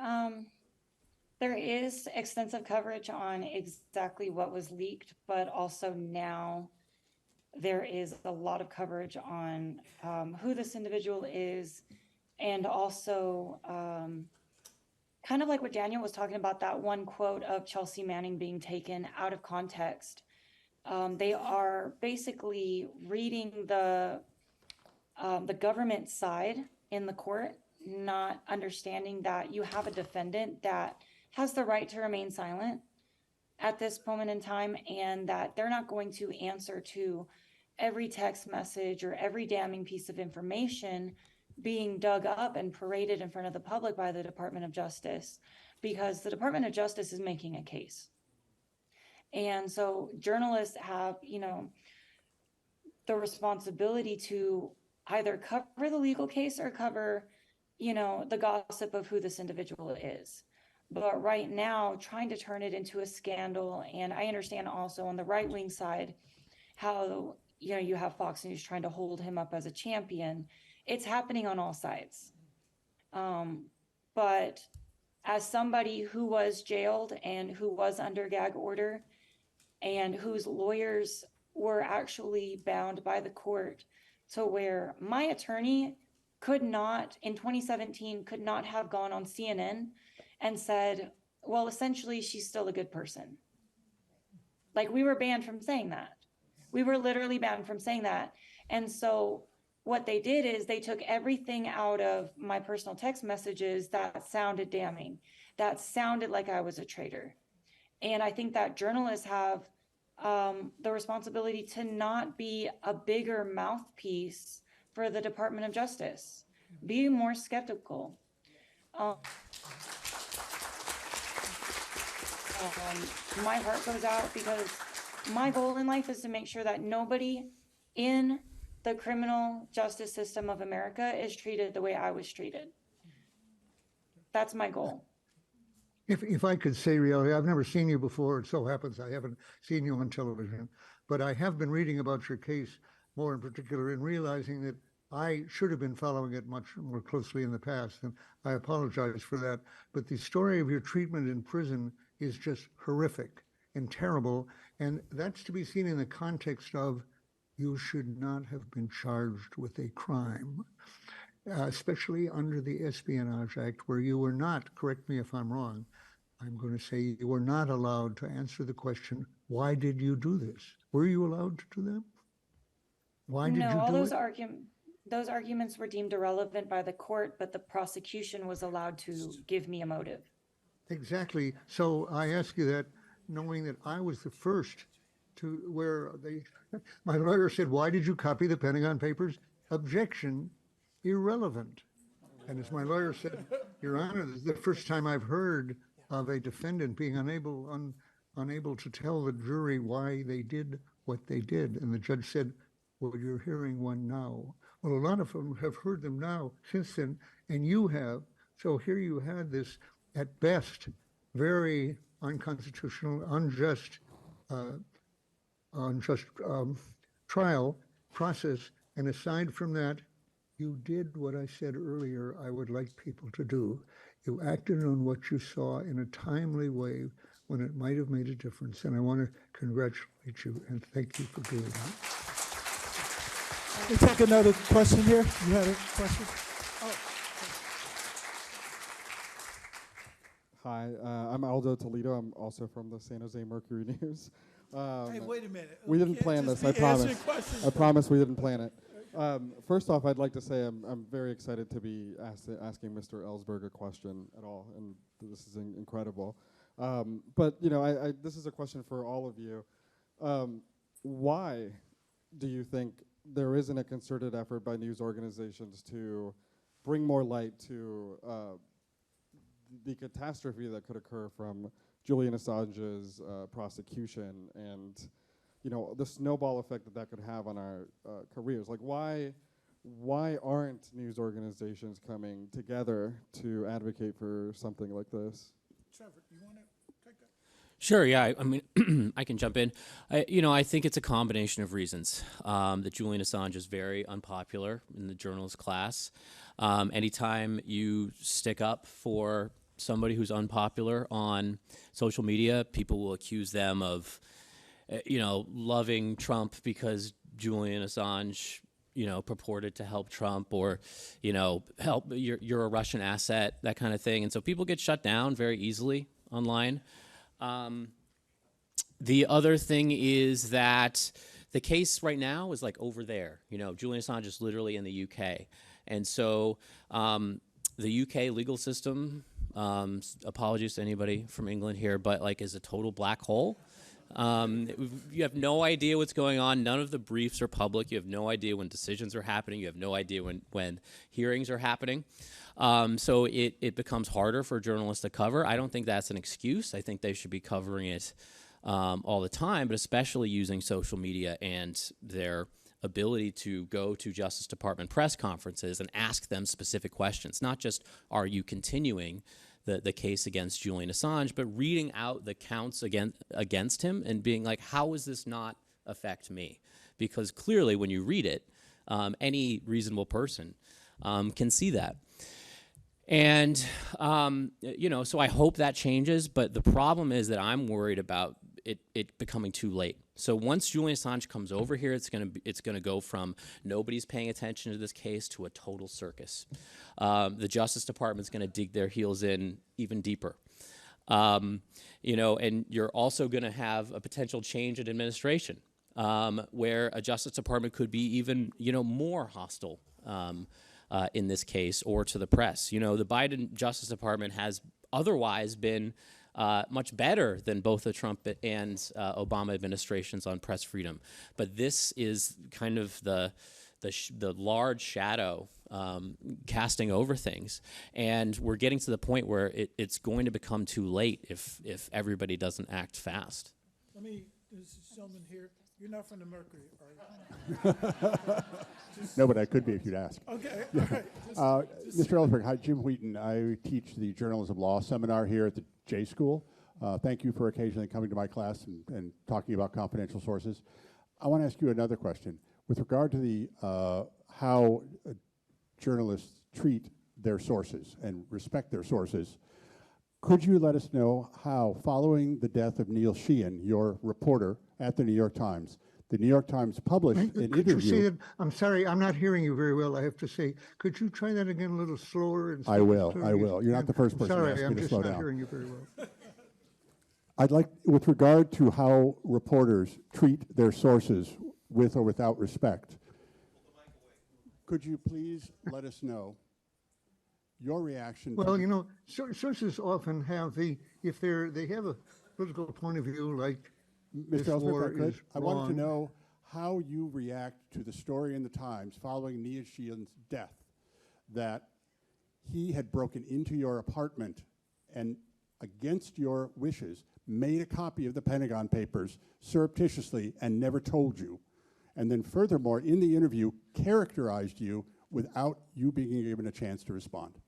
There is extensive coverage on exactly what was leaked, but also now there is a lot of coverage on who this individual is, and also kind of like what Daniel was talking about, that one quote of Chelsea Manning being taken out of context. They are basically reading the government side in the court, not understanding that you have a defendant that has the right to remain silent at this moment in time, and that they're not going to answer to every text message or every damning piece of information being dug up and paraded in front of the public by the Department of Justice, because the Department of Justice is making a case. And so journalists have, the responsibility to either cover the legal case or cover, the gossip of who this individual is. But right now, trying to turn it into a scandal, and I understand also on the right-wing side how, you have Fox News trying to hold him up as a champion. It's happening on all sides. But as somebody who was jailed and who was under gag order and whose lawyers were actually bound by the court to where my attorney could not, in 2017, could not have gone on CNN and said, well, essentially, she's still a good person. Like, we were banned from saying that. We were literally banned from saying that. And so what they did is they took everything out of my personal text messages that sounded damning, that sounded like I was a traitor. And I think that journalists have the responsibility to not be a bigger mouthpiece for the Department of Justice. Be more skeptical. My heart goes out because my goal in life is to make sure that nobody in the criminal justice system of America is treated the way I was treated. That's my goal. If I could say, Reality, I've never seen you before. It so happens I haven't seen you on television, but I have been reading about your case more in particular and realizing that I should have been following it much more closely in the past, and I apologize for that. But the story of your treatment in prison is just horrific and terrible, and that's to be seen in the context of you should not have been charged with a crime, especially under the Espionage Act, where you were not, correct me if I'm wrong, I'm going to say you were not allowed to answer the question, why did you do this? Were you allowed to do that? Why did you No, all do those it? those arguments were deemed irrelevant by the court, but the prosecution was allowed to give me a motive. Exactly. So I ask you that knowing that I was the first to where my lawyer said, why did you copy the Pentagon Papers? Objection, irrelevant. And as my lawyer said, Your Honor, this is the first time I've heard of a defendant being unable to tell the jury why they did what they did. And the judge said, well, you're hearing one now. Well, a lot of them have heard them now since then, and you have, So here you had this, at best, very unconstitutional, unjust trial process. And aside from that, you did what I said earlier I would like people to do. You acted on what you saw in a timely way when it might have made a difference. And I want to congratulate you and thank you for doing that. We'll take another question here. You had a question? Hi, I'm Aldo Toledo. I'm also from the San Jose Mercury News. Hey, wait a minute. We didn't can't plan just this, I be answering promise. questions. I promise we didn't plan it. First off, I'd like to say I'm very excited to be asking Mr. Ellsberg a question at all, and this is incredible. But you know, this is a question for all of you. Why do you think there isn't a concerted effort by news organizations to bring more light to the catastrophe that could occur from Julian Assange's prosecution, and you know, the snowball effect that could have on our careers? Like, why aren't news organizations coming together to advocate for something like this? Trevor, you want to take that? Sure, yeah. I mean, I can jump in. I think it's a combination of reasons. That Julian Assange is very unpopular in the journalist class. Anytime you stick up for somebody who's unpopular on social media, people will accuse them of, loving Trump because Julian Assange, purported to help Trump, or, help, you're a Russian asset, that kind of thing. And so people get shut down very easily online. The other thing is that the case right now is like over there. Julian Assange is literally in the UK. And so the UK legal system, apologies to anybody from England here, but like is a total black hole. You have no idea what's going on. None of the briefs are public. You have no idea when decisions are happening. You have no idea when hearings are happening. So it becomes harder for journalists to cover. I don't think that's an excuse. I think they should be covering it all the time, but especially using social media and their ability to go to Justice Department press conferences and ask them specific questions. Not just, are you continuing the case against Julian Assange, but reading out the counts against him and being like, how does this not affect me? Because clearly when you read it, any reasonable person can see that. And, so I hope that changes, but the problem is that I'm worried about it becoming too late. So once Julian Assange comes over here, it's gonna go from nobody's paying attention to this case to a total circus. The Justice Department's gonna dig their heels in even deeper. And you're also gonna have a potential change in administration, where a Justice Department could be even, more hostile in this case, or to the press. The Biden Justice Department has otherwise been much better than both the Trump and Obama administrations on press freedom. But this is kind of the large shadow casting over things. And we're getting to the point where it's going to become too late if everybody doesn't act fast. This gentleman here, you're not from the Mercury, are you? No, but I could be if you'd ask. Okay, all right. Mr. Ellsberg, hi, Jim Wheaton. I teach the Journalism Law seminar here at the J School. Thank you for occasionally coming to my class and talking about confidential sources. I want to ask you another question. With regard to the how journalists treat their sources and respect their sources, could you let us know how, following the death of Neil Sheehan, your reporter at the New York Times published an interview. Could you say it? I'm sorry, I'm not hearing you very well, I have to say. Could you try that again a little slower? And I will. You're not the first person to ask me to slow down. I'm just not hearing you very well. I'd like, with regard to how reporters treat their sources with or without respect, could you please let us know your reaction? Well, sources often have if they have a political point of view, like Mr. Ellsberg, I wanted wrong. to know how you react to the story in the Times following Neil Sheehan's death, that he had broken into your apartment and, against your wishes, made a copy of the Pentagon Papers surreptitiously and never told you. And then furthermore, in the interview, characterized you without you being given a chance to respond.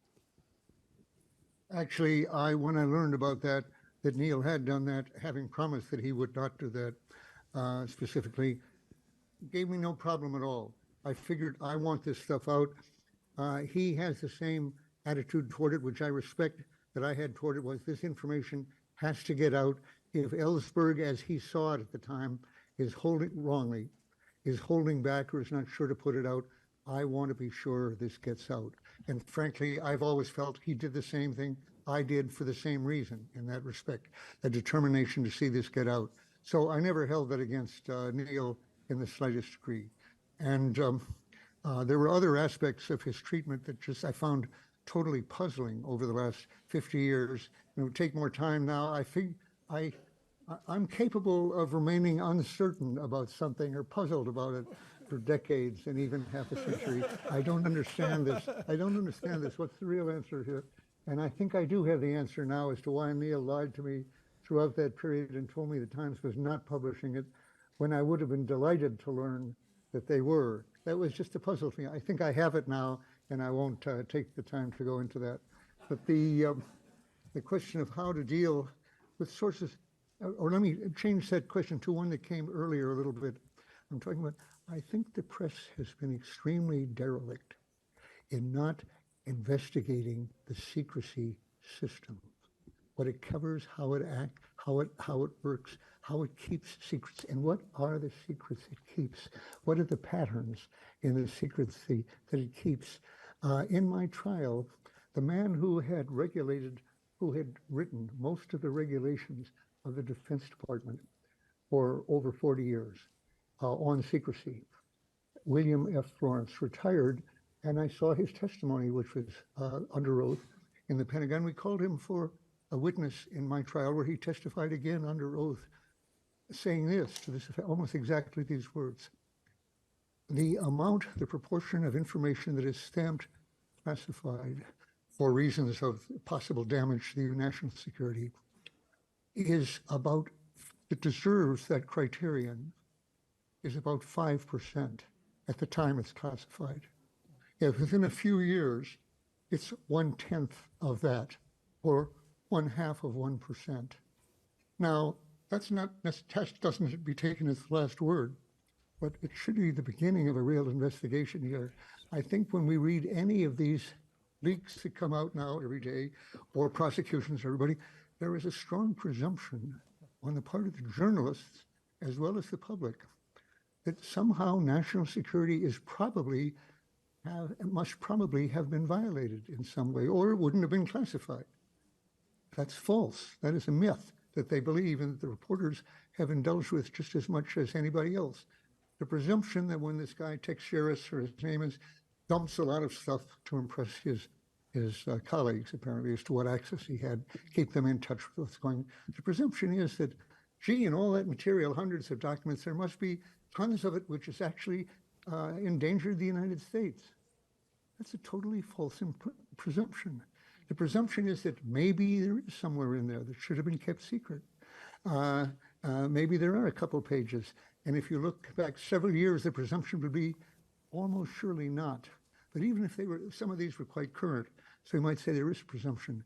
Actually, when I learned about that Neil had done that, having promised that he would not do that specifically, gave me no problem at all. I figured I want this stuff out. He has the same attitude toward it, which I respect, that I had toward it, was this information has to get out. If Ellsberg, as he saw it at the time, is holding back or is not sure to put it out, I want to be sure this gets out. And frankly, I've always felt he did the same thing I did for the same reason in that respect, a determination to see this get out. So I never held that against Neil in the slightest degree. And there were other aspects of his treatment that just I found totally puzzling over the last 50 years. It would take more time now. I think I'm capable of remaining uncertain about something or puzzled about it for decades and even half a century. I don't understand this. What's the real answer here? And I think I do have the answer now as to why Neil lied to me throughout that period and told me the Times was not publishing it when I would have been delighted to learn that they were. That was just a puzzle to me. I think I have it now, and I won't take the time to go into that. But the question of how to deal with sources, or let me change that question to one that came earlier a little bit. I'm talking about, I think the press has been extremely derelict in not investigating the secrecy system, what it covers, how it acts, how it works, how it keeps secrets, and what are the secrets it keeps? What are the patterns in the secrecy that it keeps? In my trial, the man who had written most of the regulations of the Defense Department for over 40 years on secrecy, William F. Florence, retired, and I saw his testimony, which was under oath in the Pentagon. We called him for a witness in my trial where he testified again under oath, saying this, to this effect, almost exactly these words: the proportion of information that is stamped classified for reasons of possible damage to the national security is about, it deserves that criterion, is about 5% at the time it's classified. If within a few years, it's 1/10 of that, or 1/2 of 1%. Now, test doesn't be taken as the last word, but it should be the beginning of a real investigation here. I think when we read any of these leaks that come out now every day, or prosecutions, everybody, there is a strong presumption on the part of the journalists, as well as the public, that somehow national security must probably have been violated in some way, or it wouldn't have been classified. That's false. That is a myth that they believe and that the reporters have indulged with just as much as anybody else. The presumption that when this guy Texeris, or his name is, dumps a lot of stuff to impress his colleagues, apparently, as to what access he had, keep them in touch with what's going on. The presumption is that, gee, in all that material, hundreds of documents, there must be tons of it which has actually endangered the United States. That's a totally false presumption. The presumption is that maybe there is somewhere in there that should have been kept secret. Maybe there are a couple pages. And if you look back several years, the presumption would be almost surely not. But even if some of these were quite current, so you might say there is a presumption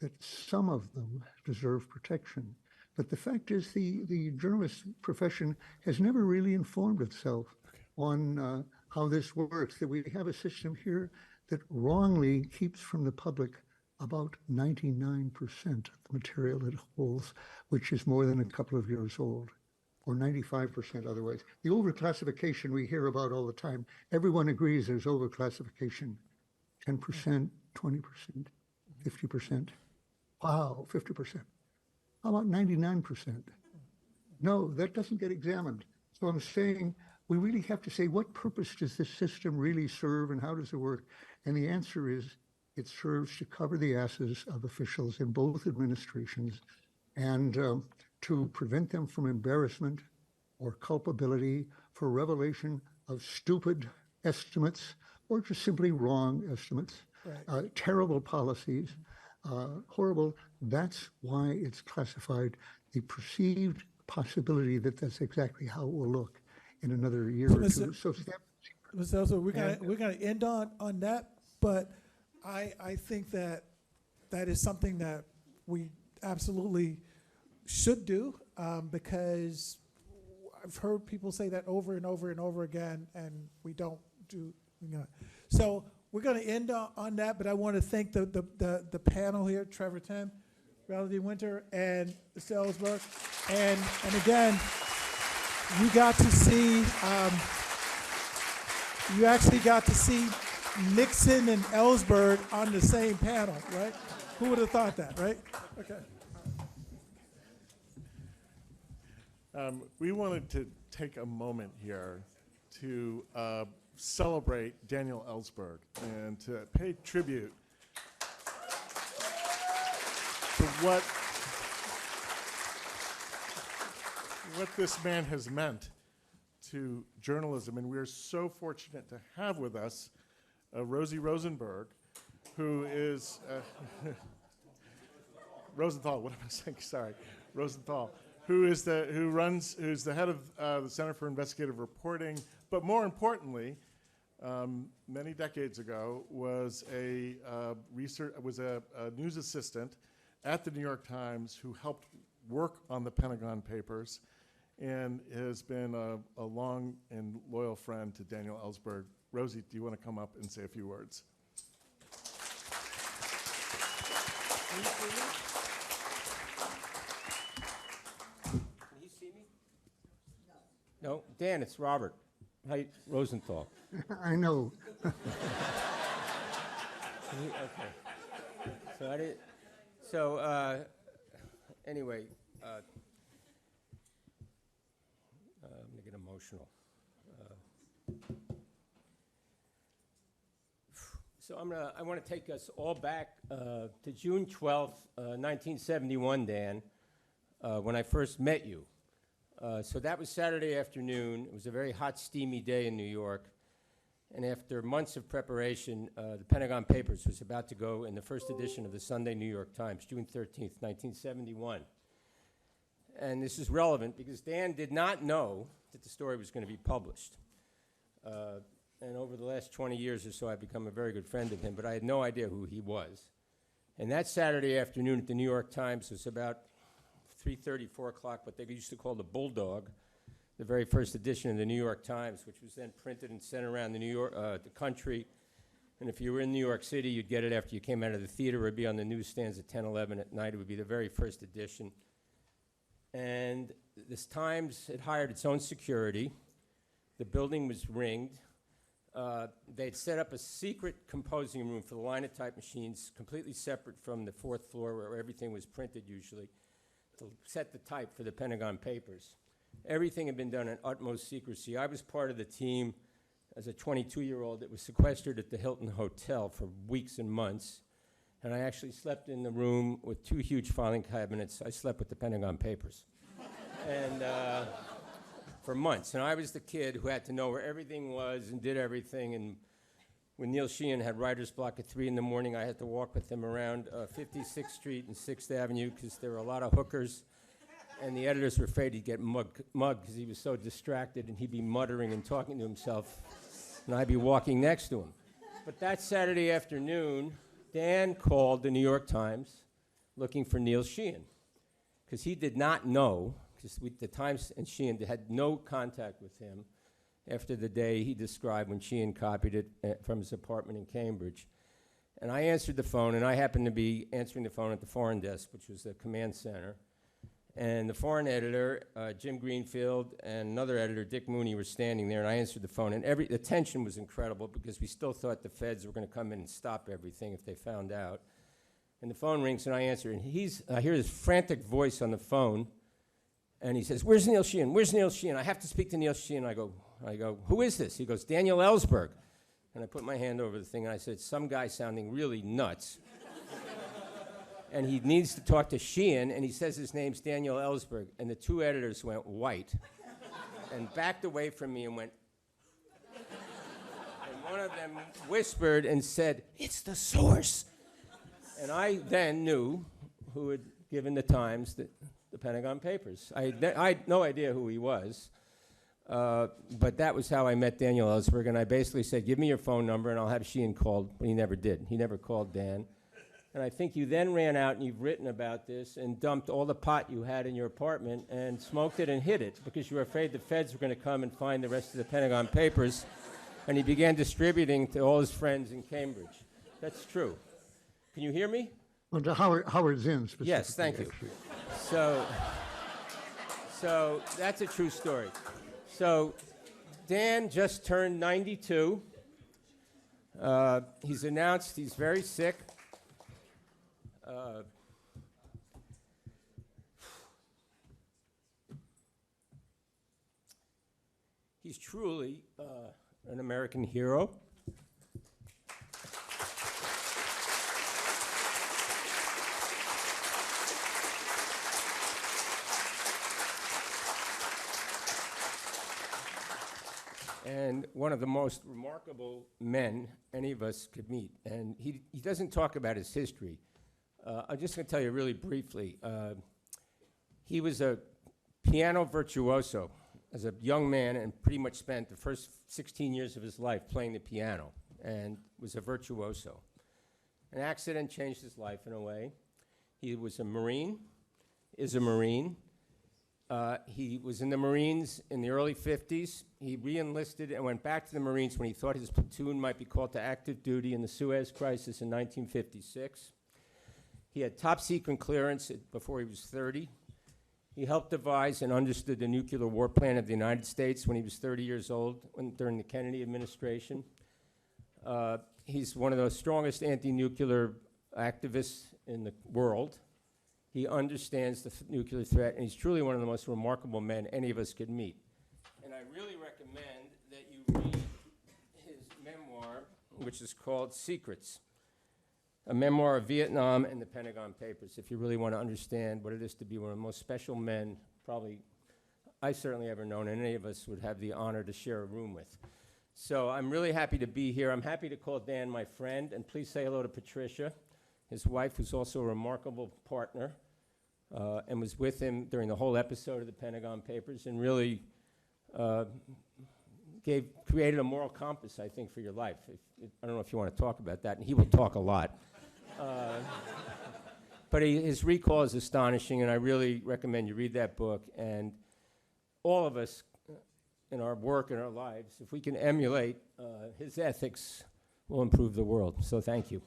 that some of them deserve protection. But the fact is the journalist profession has never really informed itself on how this works, that we have a system here that wrongly keeps from the public about 99% of the material it holds, which is more than a couple of years old, or 95% otherwise. The overclassification we hear about all the time, everyone agrees there's overclassification. 10%, 20%, 50%. Wow, 50%. How about 99%? No, that doesn't get examined. So I'm saying we really have to say, what purpose does this system really serve and how does it work? And the answer is, it serves to cover the asses of officials in both administrations and to prevent them from embarrassment or culpability for revelation of stupid estimates or just simply wrong estimates, right. Terrible policies, horrible. That's why it's classified. The perceived possibility that that's exactly how it will look in another year or two. So we're gonna end on that, but I think that that is something that we absolutely should do, because I've heard people say that over and over and over again, and we don't do. So we're going to end on that, but I want to thank the panel here, Trevor, Timm, Melody Winter, and Mr. Ellsberg, and again, you got to see. You actually got to see Nixon and Ellsberg on the same panel, right? Who would have thought that, right? Okay. We wanted to take a moment here to celebrate Daniel Ellsberg and to pay tribute to what this man has meant to journalism. And we're so fortunate to have with us Rosie Rosenberg, who is Rosenthal. What am I saying? Sorry, Rosenthal, who's the head of the Center for Investigative Reporting, but more importantly, many decades ago was a news assistant at the New York Times who helped work on the Pentagon Papers, and has been a long and loyal friend to Daniel Ellsberg. Rosie, do you want to come up and say a few words? Can you see me? No. Dan, it's Robert. Hi, Rosenthal. I know. Okay. So I did. So anyway, I'm gonna get emotional. So I want to take us all back to June 12th, 1971, Dan, when I first met you. So that was Saturday afternoon. It was a very hot, steamy day in New York. And after months of preparation, the Pentagon Papers was about to go in the first edition of the Sunday New York Times, June 13th, 1971. And this is relevant because Dan did not know that the story was going to be published. And over the last 20 years or so, I've become a very good friend of him, but I had no idea who he was. And that Saturday afternoon at the New York Times was about 3:30, 4 o'clock, what they used to call the Bulldog, the very first edition of the New York Times, which was then printed and sent around the country. And if you were in New York City, you'd get it after you came out of the theater. It would be on the newsstands at 10, 11 at night. It would be the very first edition. And this Times had hired its own security. The building was ringed. They'd set up a secret composing room for the linotype machines, completely separate from the fourth floor where everything was printed usually, to set the type for the Pentagon Papers. Everything had been done in utmost secrecy. I was part of the team as a 22-year-old that was sequestered at the Hilton Hotel for weeks and months. And I actually slept in the room with 2 huge filing cabinets. I slept with the Pentagon Papers. And for months. And I was the kid who had to know where everything was and did everything. And when Neil Sheehan had writer's block at 3 in the morning, I had to walk with him around 56th Street and 6th Avenue because there were a lot of hookers. And the editors were afraid he'd get mugged because he was so distracted and he'd be muttering and talking to himself. And I'd be walking next to him. But that Saturday afternoon, Dan called the New York Times looking for Neil Sheehan because he did not know, because the Times and Sheehan had no contact with him after the day he described when Sheehan copied it from his apartment in Cambridge. And I answered the phone, and I happened to be answering the phone at the foreign desk, which was the command center. And the foreign editor, Jim Greenfield, and another editor, Dick Mooney, were standing there, and I answered the phone. And the tension was incredible because we still thought the feds were going to come in and stop everything if they found out. And the phone rings, and I answer, and I hear this frantic voice on the phone, and he says, "Where's Neil Sheehan? Where's Neil Sheehan? I have to speak to Neil Sheehan." I go, "Who is this?" He goes, "Daniel Ellsberg." And I put my hand over the thing, and I said, "Some guy sounding really nuts." And he needs to talk to Sheehan, and he says his name's Daniel Ellsberg. And the 2 editors went white and backed away from me and went. And one of them whispered and said, "It's the source." And I then knew who had given the Times the Pentagon Papers. I had no idea who he was. But that was how I met Daniel Ellsberg. And I basically said, "Give me your phone number, and I'll have Sheehan called." But he never did. He never called Dan. And I think you then ran out, and you've written about this, and dumped all the pot you had in your apartment and smoked it and hid it because you were afraid the feds were going to come and find the rest of the Pentagon Papers. And he began distributing to all his friends in Cambridge. That's true. Can you hear me? Well, to Howard Zinn specifically. Yes, thank you. actually. So that's a true story. So Dan just turned 92. He's announced he's very sick. He's truly an American hero. And one of the most remarkable men any of us could meet. And he doesn't talk about his history. I'm just going to tell you really briefly. He was a piano virtuoso as a young man and pretty much spent the first 16 years of his life playing the piano and was a virtuoso. An accident changed his life in a way. He was a Marine, is a Marine. He was in the Marines in the early 50s. He re-enlisted and went back to the Marines when he thought his platoon might be called to active duty in the Suez Crisis in 1956. He had top secret clearance before he was 30. He helped devise and understood the nuclear war plan of the United States when he was 30 years old during the Kennedy administration. He's one of the strongest anti-nuclear activists in the world. He understands the nuclear threat, and he's truly one of the most remarkable men any of us could meet. And I really recommend that you read his memoir, which is called Secrets, a memoir of Vietnam and the Pentagon Papers, if you really want to understand what it is to be one of the most special men probably I've certainly ever known, and any of us would have the honor to share a room with. So I'm really happy to be here. I'm happy to call Dan my friend, and please say hello to Patricia, his wife, who's also a remarkable partner, and was with him during the whole episode of the Pentagon Papers, and really created a moral compass, I think, for your life. I don't know if you want to talk about that, and he will talk a lot. But his recall is astonishing, and I really recommend you read that book. And all of us in our work and our lives, if we can emulate his ethics, we'll improve the world. So thank you.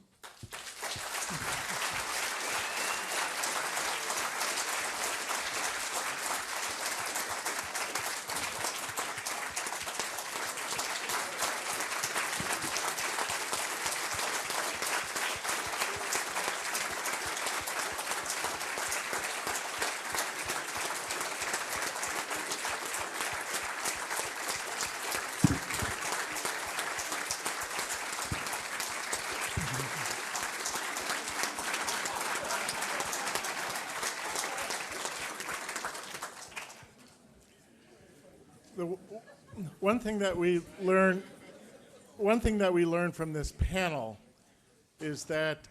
One thing that we learn from this panel is that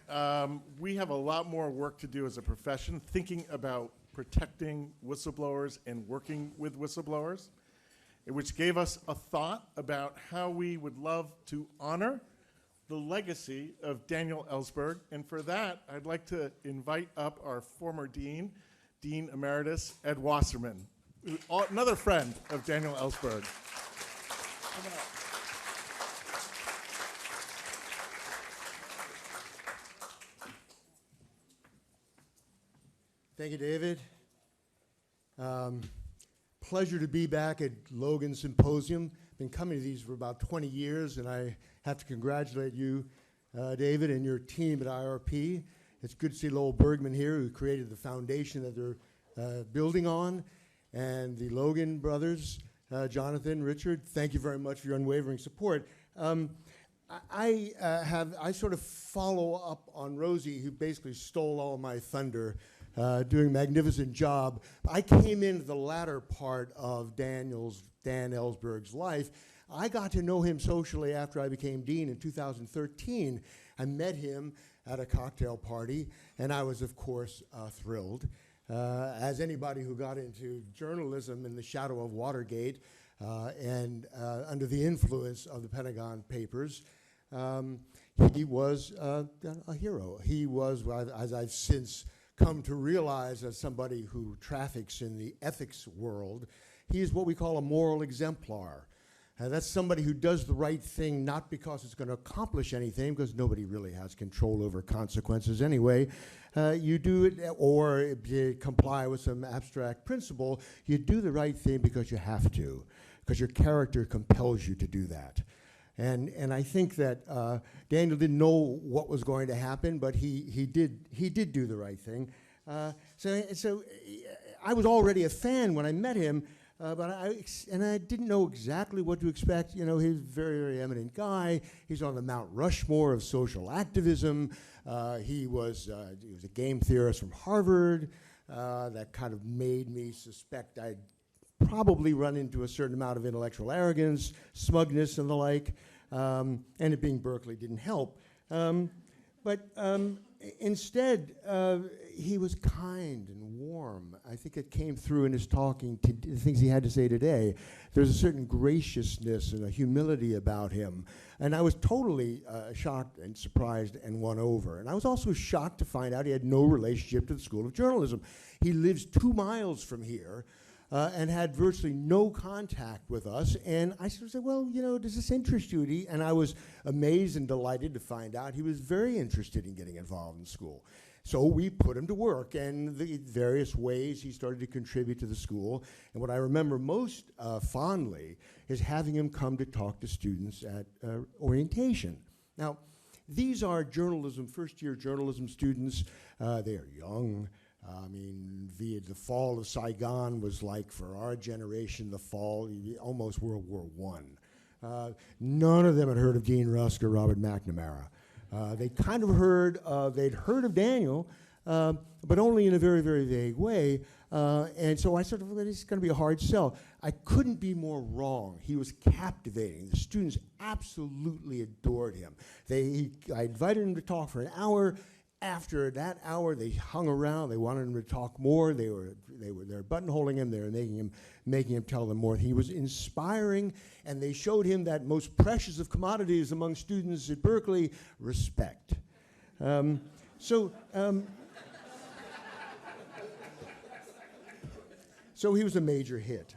we have a lot more work to do as a profession, thinking about protecting whistleblowers and working with whistleblowers, which gave us a thought about how we would love to honor the legacy of Daniel Ellsberg. And for that, I'd like to invite up our former dean, Dean Emeritus Ed Wasserman, another friend of Daniel Ellsberg. Thank you, David. Pleasure to be back at Logan Symposium. Been coming to these for about 20 years, and I have to congratulate you, David, and your team at IRP. It's good to see Lowell Bergman here, who created the foundation that they're building on, and the Logan brothers, Jonathan, Richard. Thank you very much for your unwavering support. I sort of follow up on Rosie, who basically stole all my thunder, doing a magnificent job. I came into the latter part of Dan Ellsberg's life. I got to know him socially after I became dean in 2013. I met him at a cocktail party, and I was, of course, thrilled. As anybody who got into journalism in the shadow of Watergate and under the influence of the Pentagon Papers, he was a hero. He was, as I've since come to realize as somebody who traffics in the ethics world, he is what we call a moral exemplar. That's somebody who does the right thing not because it's going to accomplish anything, because nobody really has control over consequences anyway. You do it or comply with some abstract principle. You do the right thing because you have to, because your character compels you to do that. And I think that Daniel didn't know what was going to happen, but he did do the right thing. So I was already a fan when I met him. But I didn't know exactly what to expect. You know, he's a very, very eminent guy. He's on the Mount Rushmore of social activism. He was a game theorist from Harvard. That kind of made me suspect I'd probably run into a certain amount of intellectual arrogance, smugness, and the like. And it being Berkeley didn't help. But instead, he was kind and warm. I think it came through in his talking, to the things he had to say today. There's a certain graciousness and a humility about him. And I was totally shocked and surprised and won over. And I was also shocked to find out he had no relationship to the School of Journalism. He lives 2 miles from here. And had virtually no contact with us. And I sort of said, well, you know, does this interest you? And I was amazed and delighted to find out he was very interested in getting involved in school. So we put him to work, and the various ways he started to contribute to the school. And what I remember most fondly is having him come to talk to students at orientation. Now, these are journalism, first-year journalism students. They are young. I mean, the fall of Saigon was like, for our generation, the fall, almost World War I. None of them had heard of Dean Rusk or Robert McNamara. They kind of heard, they'd heard of Daniel, but only in a very, very vague way. And so I sort of, this is going to be a hard sell. I couldn't be more wrong. He was captivating. The students absolutely adored him. I invited him to talk for an hour. After that hour, they hung around. They wanted him to talk more. They were buttonholing him. They were making him tell them more. He was inspiring, and they showed him that most precious of commodities among students at Berkeley: respect. So he was a major hit.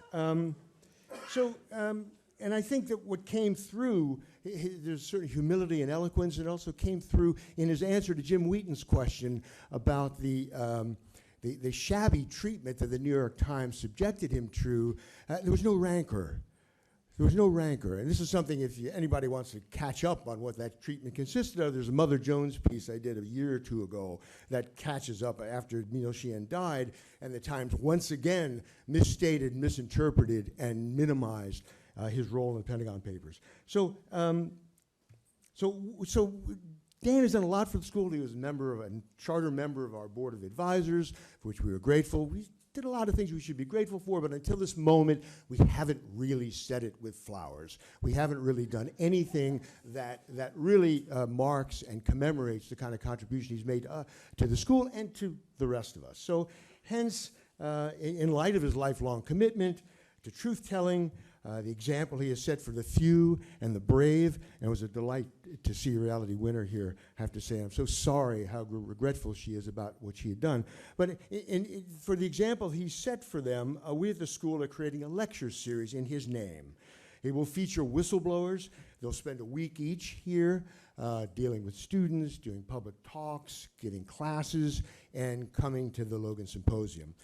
And I think that what came through, there's certain humility and eloquence, and also came through in his answer to Jim Wheaton's question about the shabby treatment that the New York Times subjected him to. There was no rancor. There was no rancor. And this is something, if anybody wants to catch up on what that treatment consisted of, there's a Mother Jones piece I did a year or 2 ago that catches up after Neil Sheehan died, and the Times once again misstated, misinterpreted, and minimized his role in the Pentagon Papers. So Dan has done a lot for the school. He was a charter member of our board of advisors, for which we were grateful. We did a lot of things we should be grateful for, but until this moment, we haven't really said it with flowers. We haven't really done anything that really marks and commemorates the kind of contribution he's made to the school and to the rest of us. So hence, in light of his lifelong commitment to truth-telling, the example he has set for the few and the brave, and it was a delight to see a reality winner here. I have to say, I'm so sorry how regretful she is about what she had done. But for the example he set for them, we at the school are creating a lecture series in his name. It will feature whistleblowers. They'll spend a week each here dealing with students, doing public talks, giving classes, and coming to the Logan Symposium.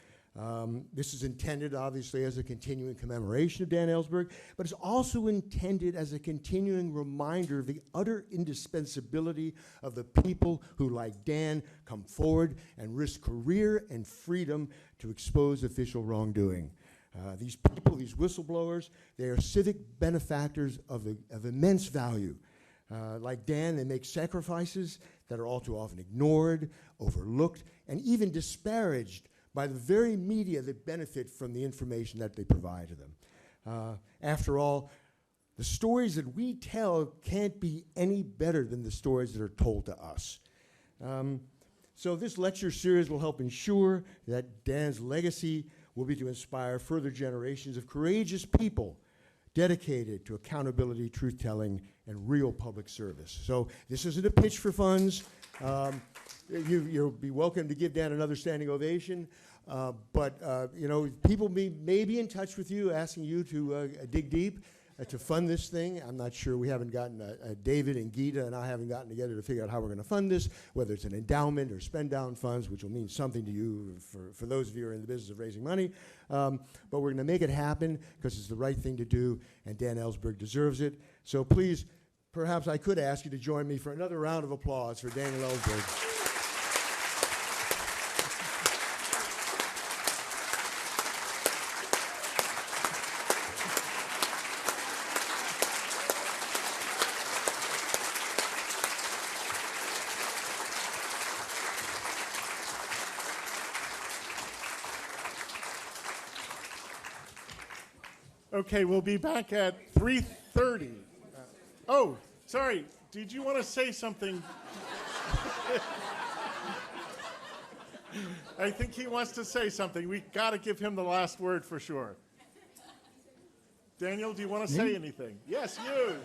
This is intended, obviously, as a continuing commemoration of Dan Ellsberg, but it's also intended as a continuing reminder of the utter indispensability of the people who, like Dan, come forward and risk career and freedom to expose official wrongdoing. These people, these whistleblowers, they are civic benefactors of immense value. Like Dan, they make sacrifices that are all too often ignored, overlooked, and even disparaged by the very media that benefit from the information that they provide to them. After all, the stories that we tell can't be any better than the stories that are told to us. So this lecture series will help ensure that Dan's legacy will be to inspire further generations of courageous people dedicated to accountability, truth-telling, and real public service. So this isn't a pitch for funds. You'll be welcome to give Dan another standing ovation. You know, people may be in touch with you, asking you to dig deep, to fund this thing. I'm not sure. We haven't gotten, David and Gita and I haven't gotten together to figure out how we're going to fund this, whether it's an endowment or spend down funds, which will mean something to you for those of you who are in the business of raising money. But we're going to make it happen because it's the right thing to do, and Dan Ellsberg deserves it. So please, perhaps I could ask you to join me for another round of applause for Daniel Ellsberg. Okay, we'll be back at 3:30. Oh, sorry. Did you want to say something? I think he wants to say something. We got to give him the last word for sure. Daniel, do you want to say anything? Yes, you.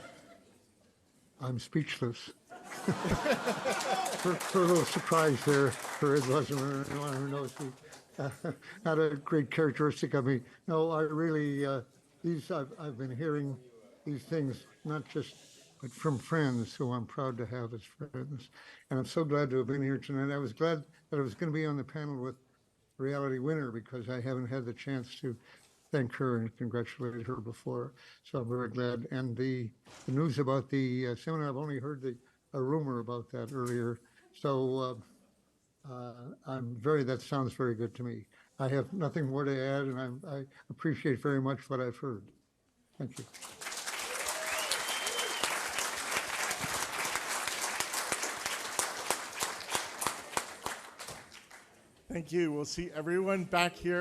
I'm speechless. for a little surprise there for Ed Lesmer, anyone who knows me. Not a great characteristic of me. No, I really, I've been hearing these things, not just but from friends who I'm proud to have as friends. And I'm so glad to have been here tonight. I was glad that I was going to be on the panel with Reality Winner because I haven't had the chance to thank her and congratulate her before. So I'm very glad. And the news about the seminar, I've only heard a rumor about that earlier. So that sounds very good to me. I have nothing more to add, and I appreciate very much what I've heard. Thank you. Thank you. We'll see everyone back here.